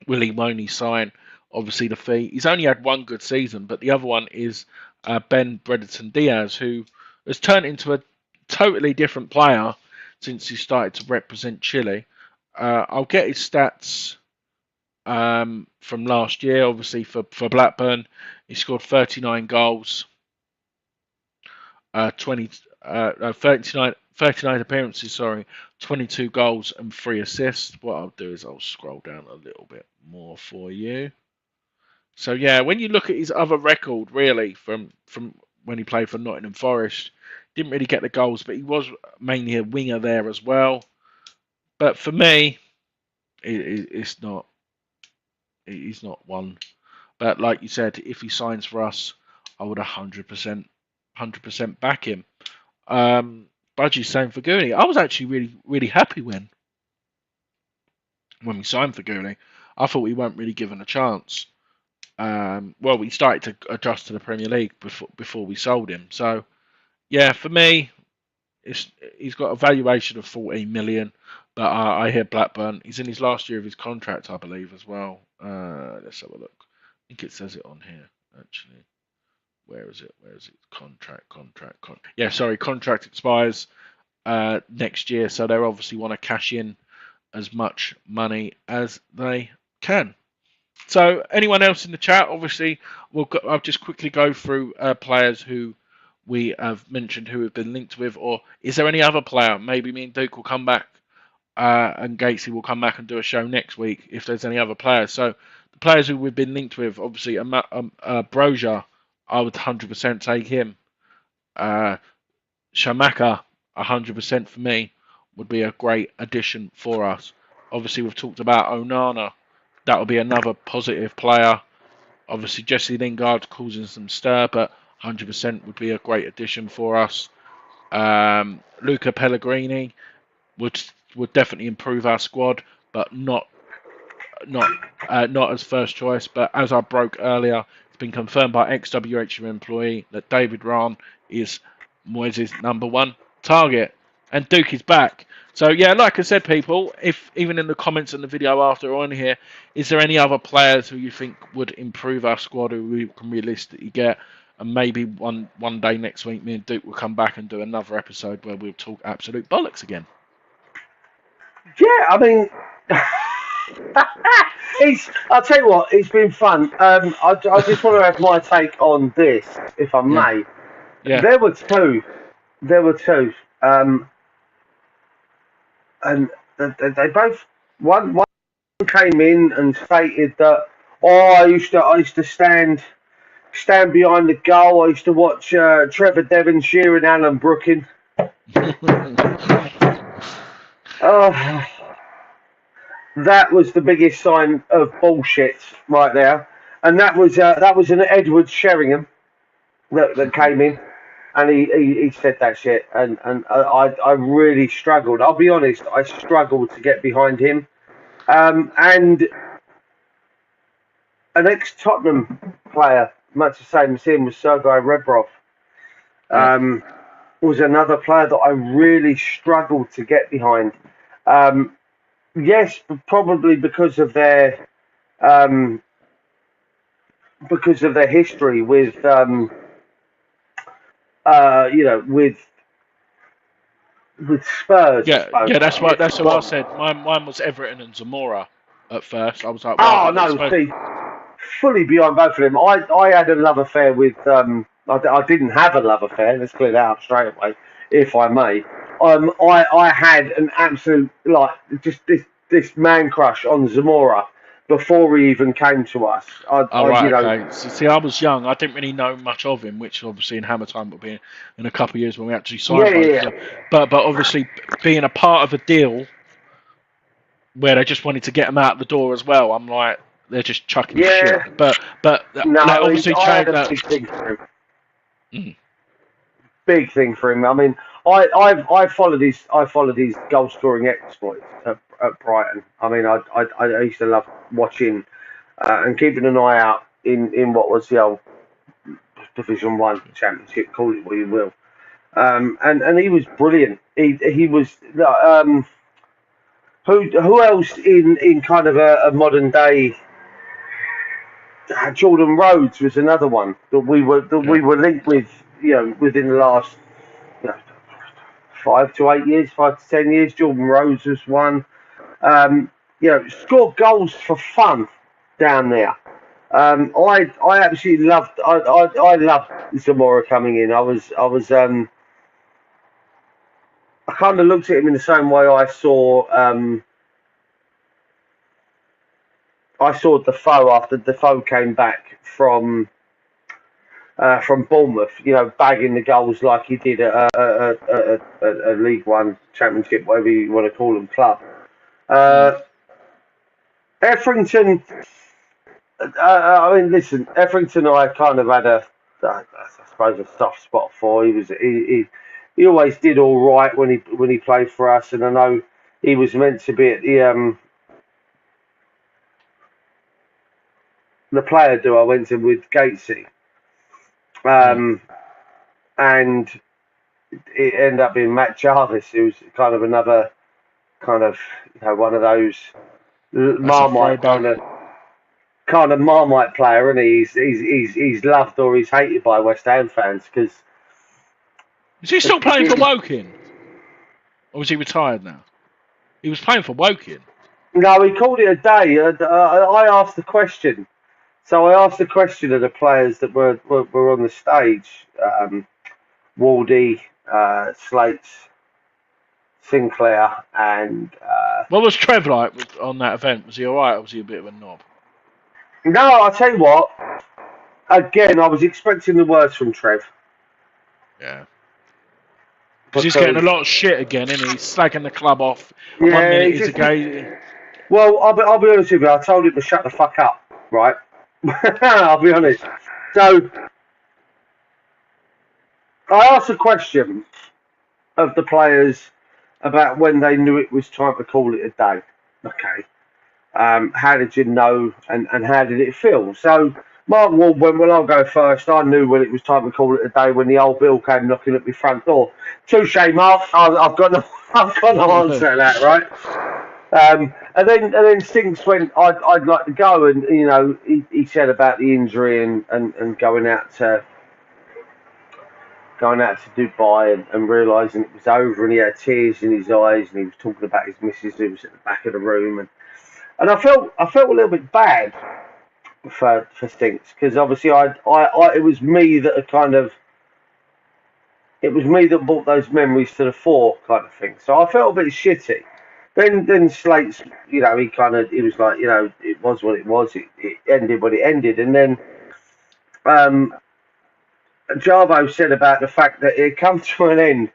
Will he won't he sign? Obviously, the fee. He's only had one good season, but the other one is Ben Bredeton Diaz, who has turned into a totally different player since he started to represent Chile. I'll get his stats from last year. Obviously, for Blackburn, he scored 39 goals, 39 appearances, sorry, 22 goals and 3 assists. What I'll do is I'll scroll down a little bit more for you. So yeah, when you look at his other record, really from when he played for Nottingham Forest, didn't really get the goals, but he was mainly a winger there as well. But for me, It's not. He's not one. But like you said, if he signs for us, I would 100% back him. Budgie's saying for Gooney. I was actually really happy when we signed for Gooney. I thought we weren't really given a chance. Well, we started to adjust to the Premier League before we sold him. So yeah, for me, he's got a valuation of 14 million. But I hear Blackburn. He's in his last year of his contract, I believe, as well. Let's have a look. I think it says it on here actually. Where is it? Contract. Yeah, sorry. Contract expires next year, so they obviously want to cash in as much money as they can. So, anyone else in the chat? Obviously, I'll just quickly go through players who we have mentioned who have been linked with, or is there any other player? Maybe me and Duke will come back, and Gatesy will come back and do a show next week if there's any other players. So, the players who we've been linked with, obviously, Broja, I would 100% take him. Shamaka, 100% for me, would be a great addition for us. Obviously, we've talked about Onana. That would be another positive player. Obviously, Jesse Lingard causing some stir, but 100% would be a great addition for us. Luca Pellegrini would definitely improve our squad, but not as first choice. But as I broke earlier, it's been confirmed by ex-WHM employee that David Rahn is Moyes' #1 target, and Duke is back. So yeah, like I said, people, if even in the comments in the video after on here, is there any other players who you think would improve our squad who we can realistically get? And maybe one day next week, me and Duke will come back and do another episode where we'll talk absolute bollocks again. Yeah, I mean, I'll tell you what, it's been fun. I just want to have my take on this, if I may. Yeah. There were two. And they both one came in and stated that I used to stand behind the goal. I used to watch Trevor Devonshire and Alan Brooking. That was the biggest sign of bullshit right there, and that was an Edward Sheringham that came in, and he said that shit, and I really struggled. I'll be honest, I struggled to get behind him, and an ex-Tottenham player, much the same as him, was Sergei Rebrov. Was another player that I really struggled to get behind. Yes, probably because of their history with with Spurs. Yeah, that's what I said. Mine was Everton and Zamora at first. I was like, wow, see, fully behind both of them. I had a love affair with. I didn't have a love affair. Let's clear that up straight away, if I may. I had an absolute just this man crush on Zamora before he even came to us. Okay. See, I was young. I didn't really know much of him, which obviously in Hammer Time will be in a couple of years when we actually sign. Yeah. But obviously being a part of a deal where they just wanted to get him out the door as well, I'm like, they're just chucking shit. But no, obviously changed that. Big thing for him. Big thing for him. I mean, I followed his goal scoring exploits at Brighton. I mean, I used to love watching and keeping an eye out in what was the old Division 1 Championship, call it what you will. And he was brilliant. He was who else in kind of a modern day. Jordan Rhodes was another one that we were linked with, within the last 5 to 8 years, 5 to 10 years. Jordan Rhodes was one. Scored goals for fun down there. I absolutely loved. I loved Zamora coming in. I kind of looked at him in the same way I saw Defoe after Defoe came back from Bournemouth, bagging the goals like he did at a League One Championship, whatever you want to call them, club. Etherington. I mean, listen, Etherington. I kind of had I suppose, a soft spot for. He always did all right when he played for us, and I know he was meant to be at the player do I went to with Gatesy, Yeah. um, and it ended up being Matt Jarvis, who's kind of another kind of one of those That's a Marmite throwback. kind of Marmite player, and he's loved or he's hated by West Ham fans because Is he still playing for Woking? Or is he retired now? He was playing for Woking. no, he called it a day. I asked the question, so I asked the question of the players that were on the stage, Wardy, Slates, Sinclair, and What was Trev like on that event? Was he alright or was he a bit of a knob? no, I'll tell you what. Again, I was expecting the worst from Trev Yeah. Because he's getting a because lot of shit again, isn't he? He's slagging the club off. 1 yeah, minute he he's a just gay. well, I'll be honest with you. I told him to shut the fuck up, right? I'll be honest. So I asked a question of the players about when they knew it was time to call it a day. Okay. How did you know and how did it feel? So Mark Ward went, well, I'll go first. I knew when it was time to call it a day when the old Bill came knocking at my front door. Touche, Mark. I've got no, I've got no answer to that, right? And then Stinks went, I'd like to go, and he said about the injury and going out to Dubai and realising it was over, and he had tears in his eyes, and he was talking about his missus who was at the back of the room, and I felt a little bit bad for Stinks because obviously it was me that had kind of it was me that brought those memories to the fore, kind of thing. So I felt a bit shitty. Then Slates, he was like, it was what it was. It ended what it ended, and then um, Jarbo said about the fact that it come to an end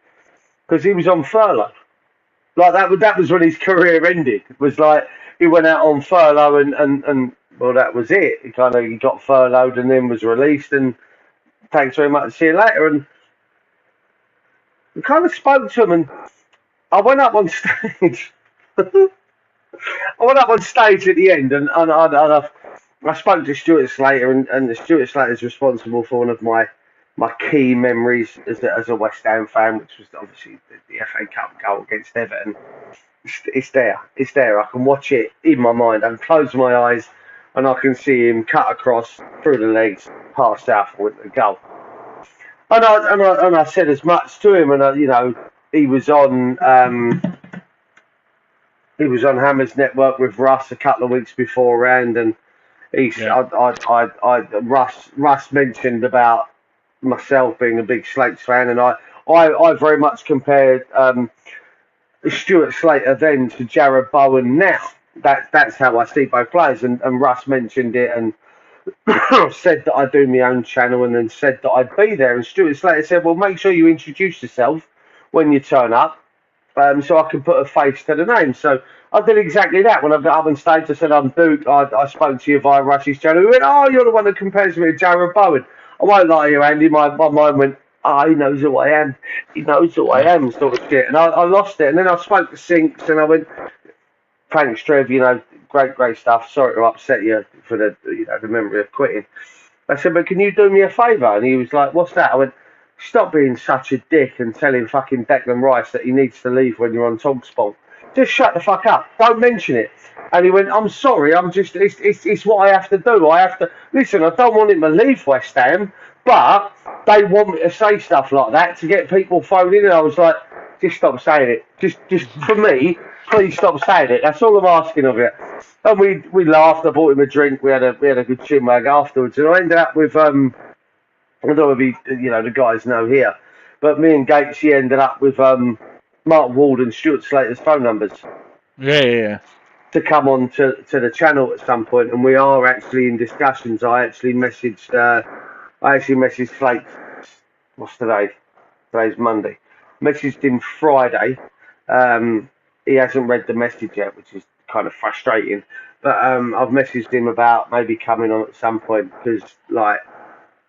because he was on furlough. Like that was when his career ended. It was like he went out on furlough and well, that was it. He got furloughed and then was released, and thanks very much, see you later. And we kind of spoke to him, and I went up on stage. I went up on stage at the end, and I spoke to Stuart Slater, and the Stuart Slater is responsible for one of my key memories as a West Ham fan, which was obviously the FA Cup goal against Everton. It's there. It's there. I can watch it in my mind. I can close my eyes, and I can see him cut across through the legs, past Southwood, and goal. And I said as much to him, and he was on. He was on Hammer's network with Russ a couple of weeks beforehand, and Yeah. Russ mentioned about myself being a big Slates fan, and I very much compared Stuart Slater then to Jared Bowen now. That's how I see both players, and Russ mentioned it and said that I do my own channel, and then said that I'd be there. And Stuart Slater said, "Well, make sure you introduce yourself when you turn up, so I can put a face to the name." So I did exactly that. When I got up on stage, I said, "I'm Duke. I spoke to you via Rush's channel." He went, "Oh, you're the one that compares me to Jared Bowen." I won't lie to you, Andy. My mind went, "Ah, he knows who I am. He knows who I am," sort of shit. And I lost it. And then I spoke to Sinks, and I went, "Thanks, Trev. Great stuff. Sorry to upset you for the memory of quitting." I said, "But can you do me a favour?" And he was like, "What's that?" I went, "Stop being such a dick and telling fucking Declan Rice that he needs to leave when you're on Talksport. Just shut the fuck up. Don't mention it." And he went, "I'm sorry. It's what I have to do. I have to listen. I don't want him to leave West Ham, but they want me to say stuff like that to get people phoning." And I was like, "Just stop saying it. Just for me, please stop saying it. That's all I'm asking of you." And we laughed. I bought him a drink. We had a good chinwag afterwards, and I ended up with I don't know if the guys know here, but me and Gatesy ended up with Mark Ward and Stuart Slater's phone numbers Yeah. to come on to the channel at some point, and we are actually in discussions. I actually messaged Flake. What's today? Today's Monday. Messaged him Friday. He hasn't read the message yet, which is kind of frustrating. But I've messaged him about maybe coming on at some point because like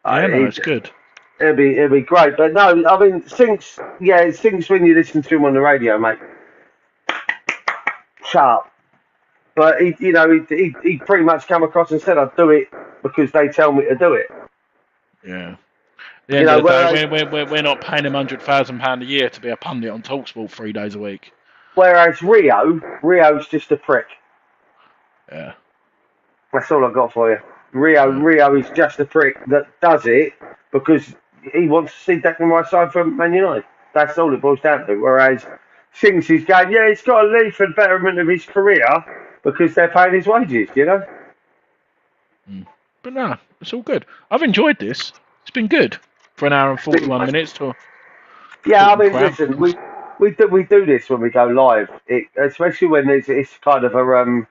Yeah, no, it, it's good. it'll be great. But no, I mean since when you listen to him on the radio, mate, sharp. But he pretty much come across and said I'd do it because they tell me to do it. Yeah. At the You end know, of the day, whereas we're not paying him £100,000 a year to be a pundit on Talksport 3 days a week. Rio's just a prick. Yeah. That's all I got for you. Yeah. Rio is just a prick that does it because he wants to see Declan Rice side for Man United. That's all it boils down to. Whereas Sings is going, yeah, he's got to leave for the betterment of his career because they're paying his wages, you know? But no, it's all good. I've enjoyed this. It's been good for an hour and 41 minutes to Yeah, I talking mean, crap. listen, we do this when we go live, especially when it's kind of A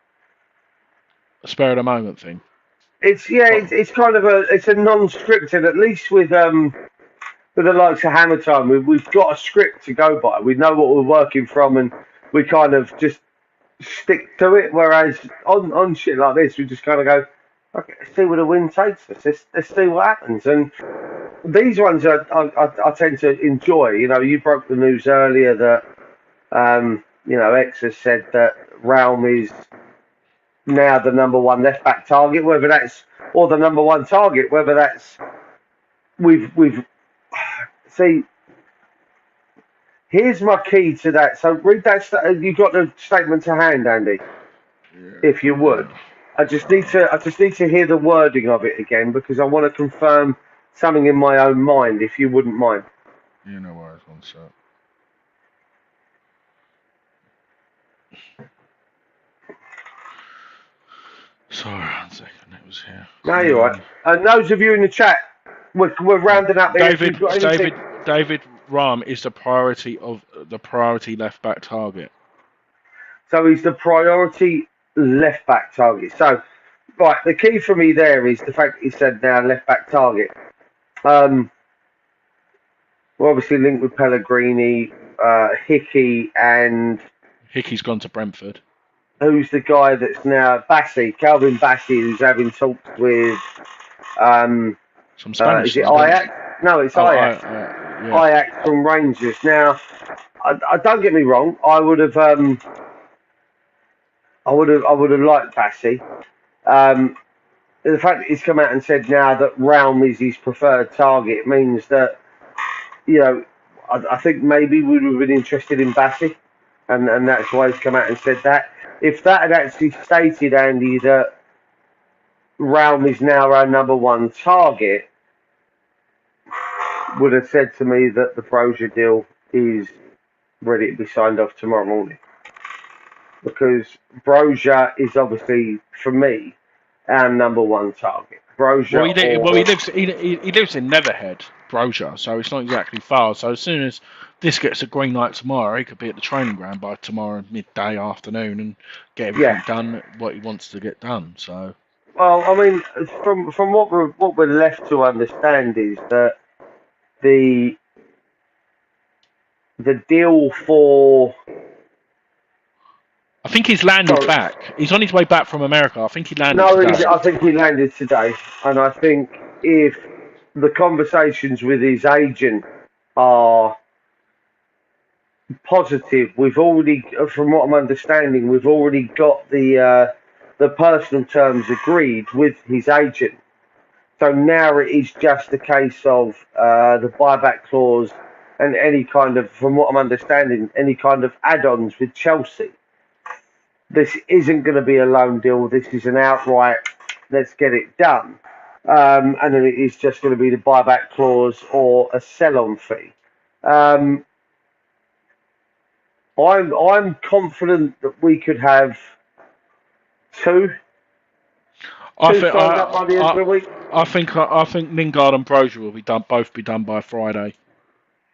spur of the moment thing. it's kind of a non-scripted, at least with the likes of Hammer Time, we've got a script to go by. We know what we're working from, and we kind of just stick to it. Whereas on shit like this, we just kind of go, okay, let's see where the wind takes us. Let's see what happens. And these ones I tend to enjoy. You know, you broke the news earlier that X has said that Realm is now the number one left back target, whether that's or the number one target, whether that's we've see. Here's my key to that. So read that. You got the statement to hand, Andy, if you would. I just need to hear the wording of it again because I want to confirm something in my own mind, if you wouldn't mind. You know where it's one sec. Sorry, 1 second. It was here. No, you're right. And those of you in the chat, we're rounding up there. David Rahm is the priority left back target. So he's the priority left back target. So, right, the key for me there is the fact that he said now left back target. We're obviously linked with Pellegrini, Hickey, and Hickey's gone to Brentford. Who's the guy that's now Calvin Bassey, who's having talks with Some Spanish. is it Ajax? No, it's Ajax. Yeah. Ajax from Rangers. Now, I don't get me wrong. I would have liked Bassey. The fact that he's come out and said now that Realm is his preferred target means that I think maybe we would have been interested in Bassey, and that's why he's come out and said that. If that had actually stated, Andy, that Realm is now our number one target, would have said to me that the Brozier deal is ready to be signed off tomorrow morning. Because Brozier is obviously, for me, our number one target. Brozier. He lives in Netherhead, Brozier, so it's not exactly far. So as soon as this gets a green light tomorrow, he could be at the training ground by tomorrow midday afternoon and get everything done what he wants to get done. So. Well, I mean, from what we're left to understand is that the deal for. I think he's landed back. He's on his way back from America. I think he landed today. I think he landed today. And I think if the conversations with his agent are positive, we've already, from what I'm understanding, we've already got the personal terms agreed with his agent. So now it is just a case of the buyback clause and any kind of, from what I'm understanding, any kind of add-ons with Chelsea. This isn't going to be a loan deal. This is an outright, let's get it done. And then it is just going to be the buyback clause or a sell-on fee. I'm confident that we could have two. I think Lingard and Brozier will both be done by Friday.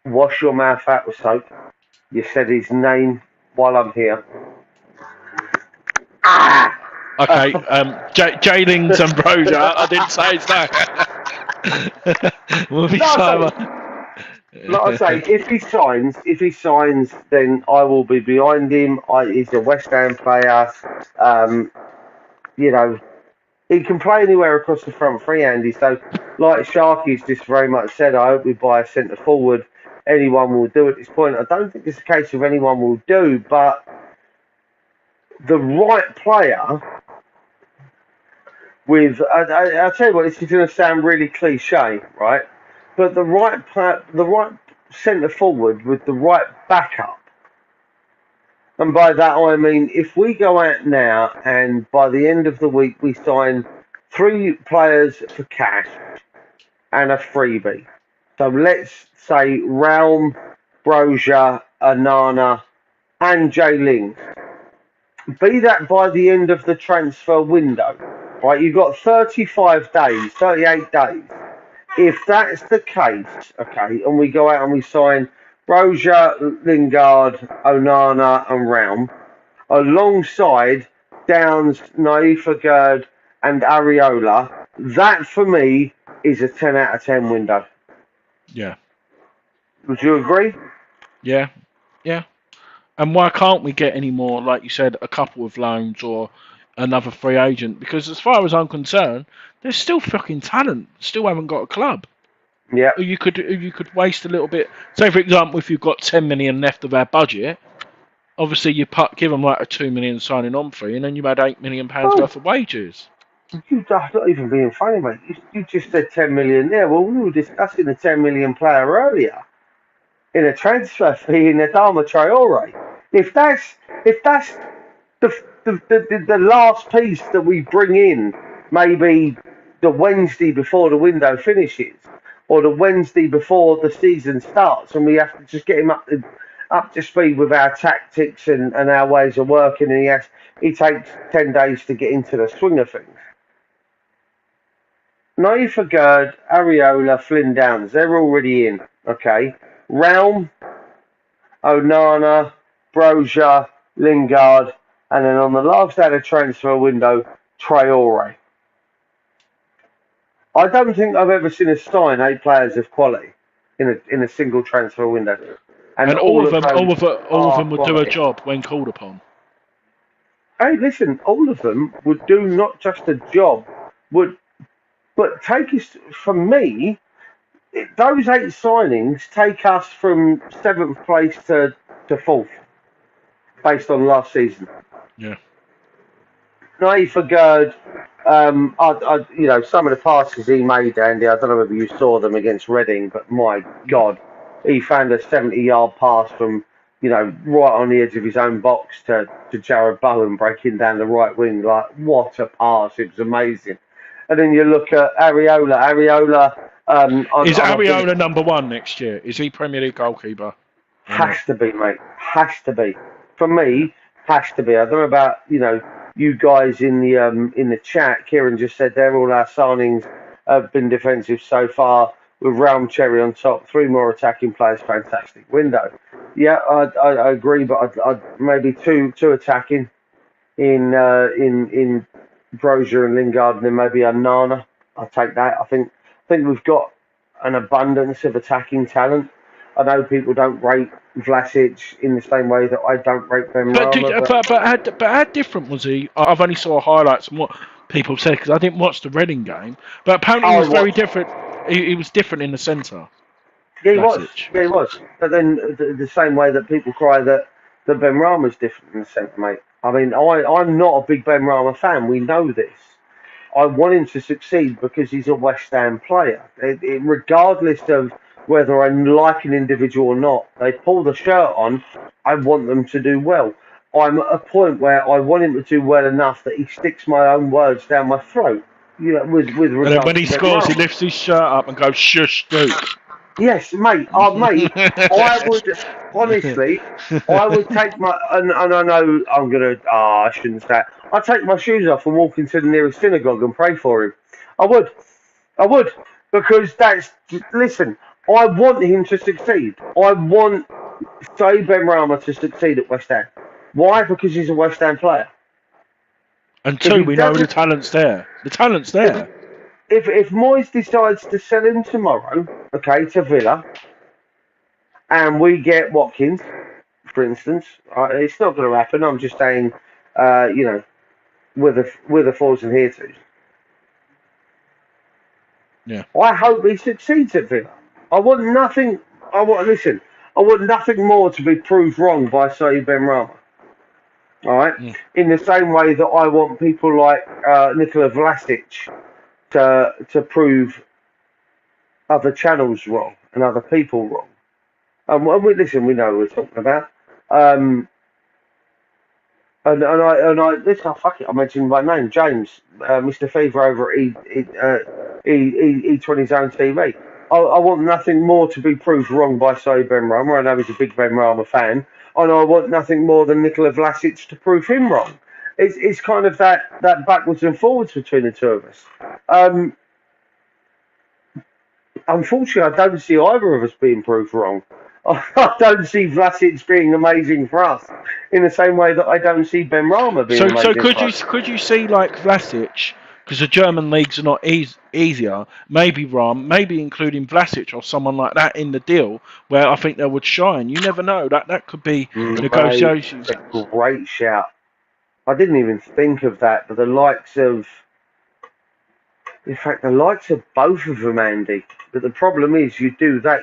Wash your mouth out with soap. You said his name while I'm here. Okay, J-Lings and Brozier. I didn't say his name. We'll be like I say, if he signs, then I will be behind him. He's a West Ham player. He can play anywhere across the front three, Andy. So, like Sharky's just very much said, I hope we buy a centre forward. Anyone will do at this point. I don't think it's a case of anyone will do, but the right player with I'll tell you what, this is going to sound really cliche, right? But the right centre forward with the right backup, and by that I mean if we go out now and by the end of the week we sign 3 players for cash and a freebie. So let's say Realm, Brozier, Anana, and Jay Ling. Be that by the end of the transfer window, right? You've got 35 days, 38 days. If that's the case, okay, and we go out and we sign Brozier, Lingard, Onana, and Realm, alongside Downs, Naifa Gerd, and Areola, that for me is a 10 out of 10 window. Yeah. Would you agree? Yeah. Yeah. And why can't we get any more, like you said, a couple of loans or another free agent? Because as far as I'm concerned, there's still fucking talent. Still haven't got a club. Yeah. You could waste a little bit. Say, for example, if you've got 10 million left of our budget, obviously you give them like a 2 million signing on fee, and then you had £8 million worth of wages. You're not even being funny, mate. You just said 10 million there. Well, we were discussing the 10 million player earlier in a transfer fee in Adama Traore. If that's the last piece that we bring in, maybe the Wednesday before the window finishes, or the Wednesday before the season starts, and we have to just get him up to speed with our tactics and our ways of working, and he takes 10 days to get into the swing of things. Naifa Gerd, Areola, Flynn Downs, they're already in, okay? Realm, Onana, Brozier, Lingard, and then on the last day of the transfer window, Traore. I don't think I've ever seen us sign 8 players of quality in a single transfer window, and all of them would do a quality. job when called upon. Hey, listen, all of them would do not just a job, but take us from me. Those 8 signings take us from 7th place to 4th, based on last season. Yeah. Naifa Gerd, some of the passes he made, Andy, I don't know whether you saw them against Reading, but my God, he found a 70-yard pass from, right on the edge of his own box to Jared Bowen breaking down the right wing. Like, what a pass. It was amazing. And then you look at Areola. Is Areola number 1 next year? Is he Premier League goalkeeper? Has to be, mate. Has to be. For me, has to be. I don't know about, you guys in the chat. Kieran just said there all our signings have been defensive so far, with Realm Cherry on top, 3 more attacking players. Fantastic window. Yeah, I agree, but I'd maybe two attacking in Brozier and Lingard, and then maybe a Nana. I'll take that. I think we've got an abundance of attacking talent. I know people don't rate Vlasic in the same way that I don't rate Ben Rama. But how different was he? I've only saw highlights and what people said because I didn't watch the Reading game. But apparently he was very different. He was different in the centre. Yeah, he was. Yeah, he was. But then the same way that people cry that Ben Rama's different in the centre, mate. I mean, I'm not a big Ben Rama fan. We know this. I want him to succeed because he's a West Ham player. Regardless of whether I like an individual or not, they pull the shirt on, I want them to do well. I'm at a point where I want him to do well enough that he sticks my own words down my throat. With and then when he scores, he lifts his shirt up and goes, "Shush, Duke." Yes, mate. Mate, I would honestly, I would take my and I know I'm gonna. I shouldn't say. I'd take my shoes off and walk into the nearest synagogue and pray for him. I would, because listen. I want him to succeed. I want Saeed Benrahma to succeed at West Ham. Why? Because he's a West Ham player. And 2, we know the talent's there. The talent's there. If Moyes decides to sell him tomorrow, okay, to Villa, and we get Watkins, for instance, it's not going to happen. I'm just saying, with the fours and here twos. Yeah. I hope he succeeds at Villa. I want nothing. Listen. I want nothing more to be proved wrong by Saeed Benrahma. All right. Mm. In the same way that I want people like Nikola Vlasic to prove other channels wrong and other people wrong. And we listen. We know what we're talking about. Um, and I listen. Oh, fuck it. I mentioned my name, James, Mr. Fever over at E20 Zone TV. I want nothing more to be proved wrong by Saeed Benrahma. I know he's a big Benrahma fan, and I want nothing more than Nikola Vlasic to prove him wrong. It's kind of that backwards and forwards between the two of us. Unfortunately, I don't see either of us being proved wrong. I don't see Vlasic being amazing for us in the same way that I don't see Benrahma being So amazing for us. could you see like Vlasic, because the German leagues are not easier, maybe Ram, maybe including Vlasic or someone like that in the deal where I think they would shine. You never know. That could be Mate, negotiations. a great shout. I didn't even think of that, but the likes of, in fact, the likes of both of them, Andy. But the problem is, you do that,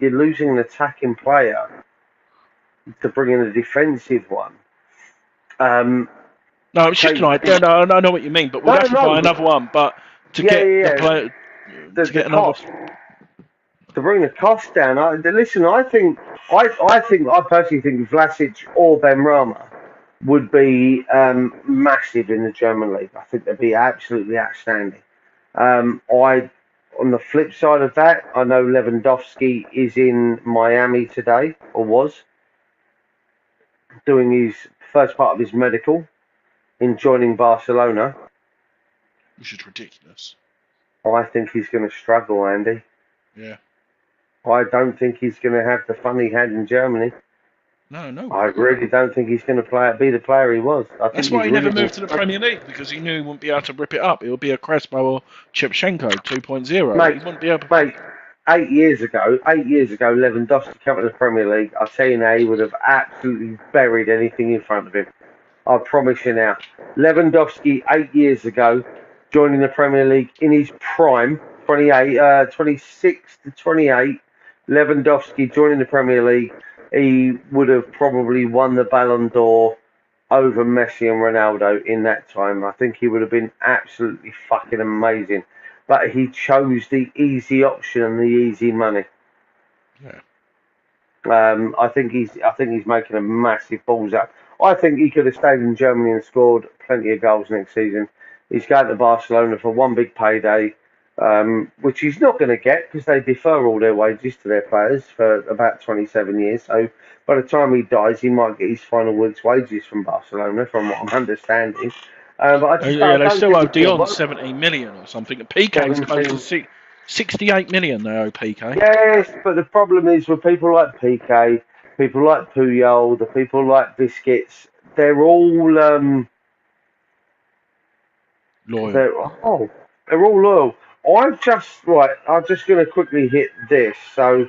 you're losing an attacking player to bring in a defensive one. No, it's just an idea. No, I know what you mean, but we'd have to buy another one. But to get the player, to get another. Cost, to bring the cost down. I think I personally think Vlasic or Benrahma would be massive in the German league. I think they'd be absolutely outstanding. On the flip side of that, I know Lewandowski is in Miami today, or was, doing his first part of his medical in joining Barcelona. Which is ridiculous. I think he's going to struggle, Andy. Yeah. I don't think he's going to have the fun he had in Germany. No. I really don't think he's going to be the player he was. That's why he never moved to the Premier League, because he knew he wouldn't be able to rip it up. It would be a Crespo or Shevchenko 2.0. He wouldn't be able. Mate, 8 years ago, Lewandowski came to the Premier League. I tell you now, he would have absolutely buried anything in front of him. I promise you now. Lewandowski, 8 years ago, joining the Premier League in his prime, 26 to 28. Lewandowski joining the Premier League, he would have probably won the Ballon d'Or over Messi and Ronaldo in that time. I think he would have been absolutely fucking amazing. But he chose the easy option and the easy money. Yeah. I think he's making a massive balls up. I think he could have stayed in Germany and scored plenty of goals next season. He's going to Barcelona for one big payday, which he's not going to get because they defer all their wages to their players for about 27 years. So by the time he dies, he might get his final week's wages from Barcelona, from what I'm understanding. But they still owe Dion 17 million or something. PK's close to 68 million they owe PK. Yes, but the problem is with people like PK, people like Puyol, the people like Biscuits, they're all loyal. They're all loyal. I'm just going to quickly hit this. So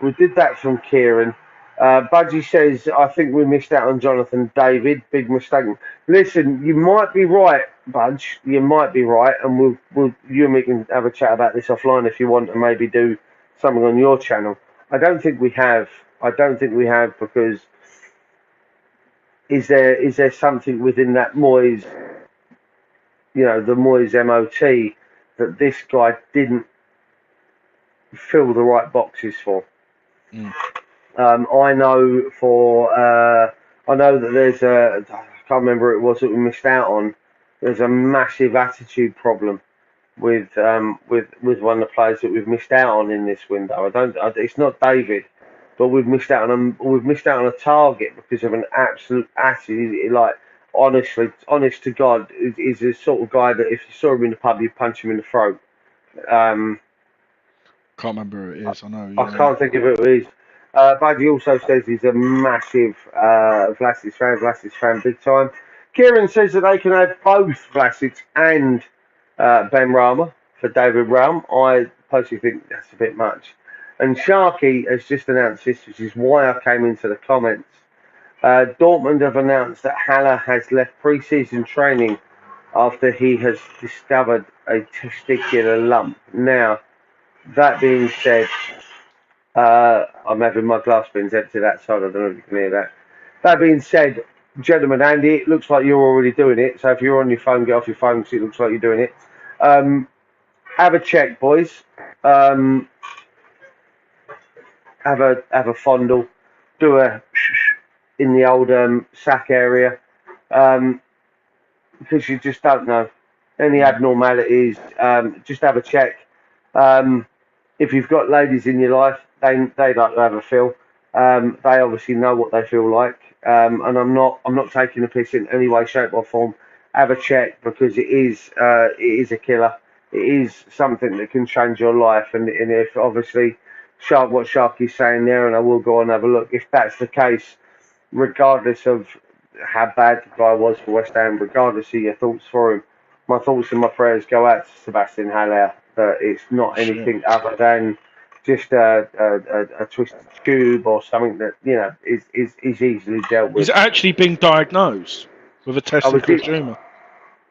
we did that from Kieran. Budgie says, I think we missed out on Jonathan David. Big mistake. Listen, you might be right, Budge. You might be right, and you and me can have a chat about this offline if you want, and maybe do something on your channel. I don't think we have because is there something within that Moyes, the Moyes MOT that this guy didn't fill the right boxes for? Mm. I know that there's I can't remember who it was that we missed out on. There's a massive attitude problem with one of the players that we've missed out on in this window. It's not David, but we've missed out on a target because of an absolute attitude. Like honest to God, is the sort of guy that if you saw him in the pub, you'd punch him in the throat. Can't remember who it is. I know. I can't think of who it is. Budgie also says he's a massive Vlasic fan, big time. Kieran says that they can have both Vlasic and Benrahma for David Raum. I personally think that's a bit much. And Sharky has just announced this, which is why I came into the comments. Dortmund have announced that Haller has left pre-season training after he has discovered a testicular lump. Now, that being said, I'm having my glass bins emptied outside. I don't know if you can hear that. That being said, gentlemen, Andy, it looks like you're already doing it. So if you're on your phone, get off your phone because it looks like you're doing it. Have a check, boys. Have a fondle. Do a in the old sack area. Because you just don't know any abnormalities. Just have a check. If you've got ladies in your life, they like to have a feel. They obviously know what they feel like, and I'm not taking a piss in any way, shape, or form. Have a check because it is a killer. It is something that can change your life, and if obviously what Sharky's saying there, and I will go and have a look. If that's the case, regardless of how bad the guy was for West Ham, regardless of your thoughts for him, my thoughts and my prayers go out to Sebastian Haller. That it's not anything other than just a twisted tube or something that is easily dealt with. He's actually been diagnosed with a testicular tumour.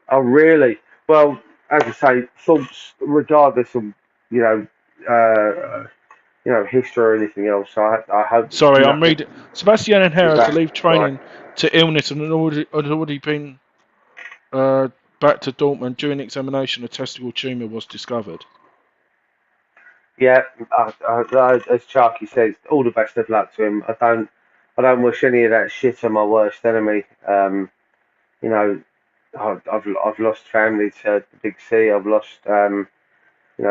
Oh, really? Well, as I say, thoughts regardless of history or anything else. I hope. Sorry, I'm reading. Sebastian Haller to leave training to illness and had already been back to Dortmund. During examination, a testicle tumour was discovered. Yeah, as Sharky says, all the best of luck to him. I don't wish any of that shit on my worst enemy. I've lost family to the Big C. I've lost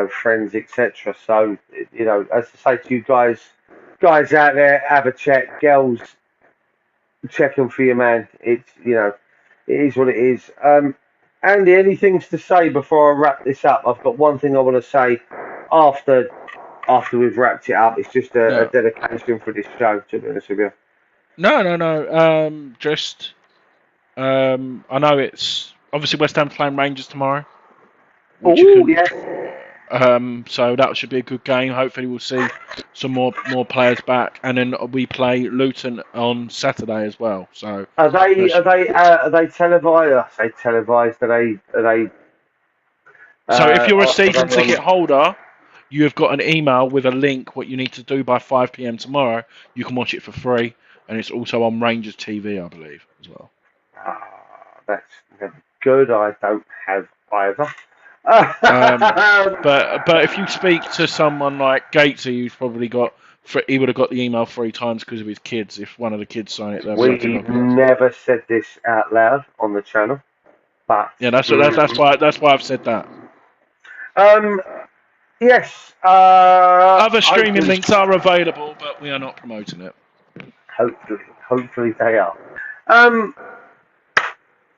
friends, etc. So as I say to you guys out there, have a check. Girls, check them for your man. It's it is what it is. Andy, any things to say before I wrap this up? I've got one thing I want to say after we've wrapped it up. It's just a dedication for this show, to be honest with you. No. Just I know it's obviously West Ham playing Rangers tomorrow. Yeah. So that should be a good game. Hopefully we'll see some more players back, and then we play Luton on Saturday as well. So are they televised? I say televised. Are they? So if you're a season ticket holder, you have got an email with a link. What you need to do by 5 p.m. tomorrow, you can watch it for free, and it's also on Rangers TV, I believe, as well. That's good. I don't have either. But if you speak to someone like Gatesy, who's probably he would have got the email 3 times because of his kids. If one of the kids signed it, we've never said this out loud on the channel, but yeah, that's why I've said that. Yes. Other streaming links are available, but we are not promoting it. Hopefully they are.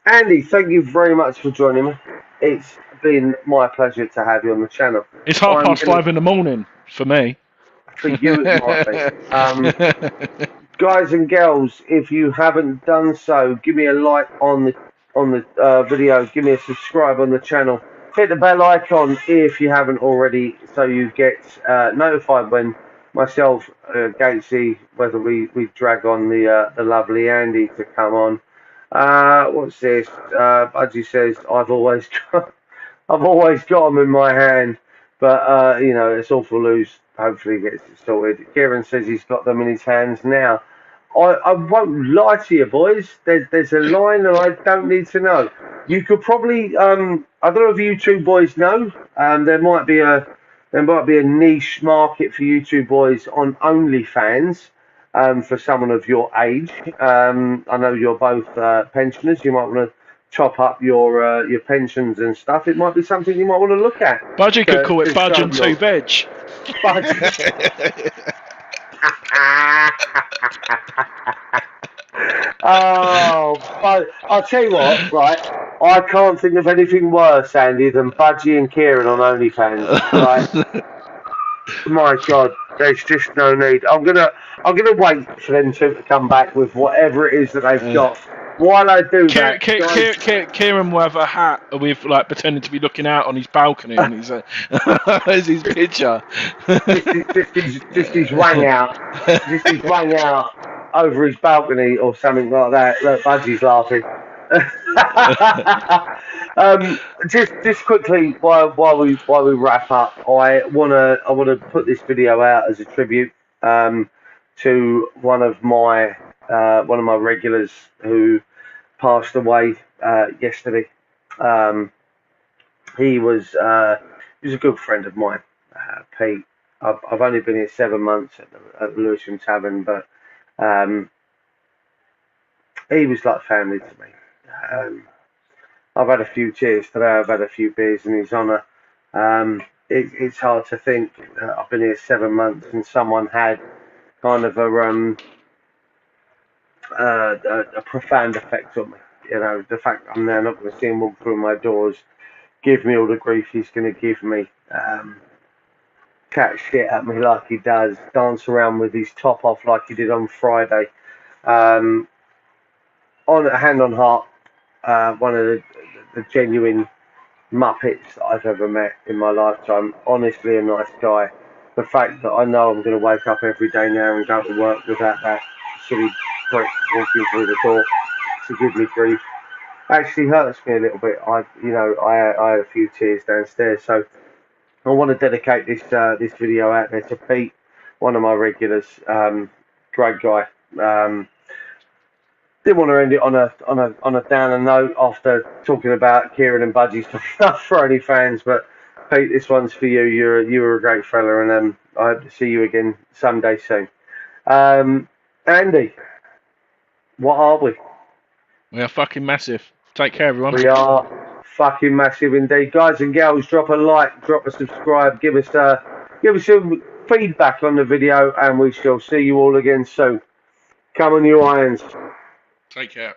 Andy, thank you very much for joining me. It's been my pleasure to have you on the channel. It's 5:30 in the morning for me. For you, it might be. Guys and girls, if you haven't done so, give me a like on the video. Give me a subscribe on the channel. Hit the bell icon if you haven't already, so you get notified when myself, Gatesy, whether we drag on the lovely Andy to come on. What's this? Budgie says I've always got them in my hand, but it's awful loose. Hopefully he gets it sorted. Kieran says he's got them in his hands now. I won't lie to you, boys. There's a line that I don't need to know. You could probably I don't know if you two boys know. There might be a niche market for you two boys on OnlyFans. For someone of your age, I know you're both pensioners. You might want to top up your pensions and stuff. It might be something you might want to look at. Budgie could call it Budge and 2 Veg. But I'll tell you what, right? I can't think of anything worse, Andy, than Budgie and Kieran on OnlyFans. Right? My God, there's just no need. I'm gonna wait for them to come back with whatever it is that they've got. While I do that, Kieran will have a hat with pretending to be looking out on his balcony, and he's there's his picture. just his wang out, just his wang out over his balcony or something like that. Look, Budgie's laughing. Just quickly while we wrap up, I wanna put this video out as a tribute to one of my regulars who passed away yesterday. Um, he was a good friend of mine, Pete. I've only been here 7 months at the Lewisham Tavern, but um, he was like family to me. Um, I've had a few cheers today. I've had a few beers in his honour. It's hard to think I've been here 7 months and someone had kind of a profound effect on me. You know, the fact I'm now not going to see him walk through my doors, give me all the grief he's going to give me, cat shit at me like he does, dance around with his top off like he did on Friday. Um, on hand on heart, one of the genuine Muppets that I've ever met in my lifetime. Honestly, a nice guy. The fact that I know I'm going to wake up every day now and go to work without that silly prick walking through the door to give me grief actually hurts me a little bit. I had a few tears downstairs, so I want to dedicate this video out there to Pete, one of my regulars. Great guy. Didn't want to end it on a downer note after talking about Kieran and Budgie's stuff for only fans, but Pete, this one's for you. You were a great fella, and I hope to see you again someday soon. Andy, what are we? We are fucking massive. Take care, everyone. We are fucking massive indeed, guys and girls. Drop a like, drop a subscribe, give us some feedback on the video, and we shall see you all again soon. Come on, you irons. Take care.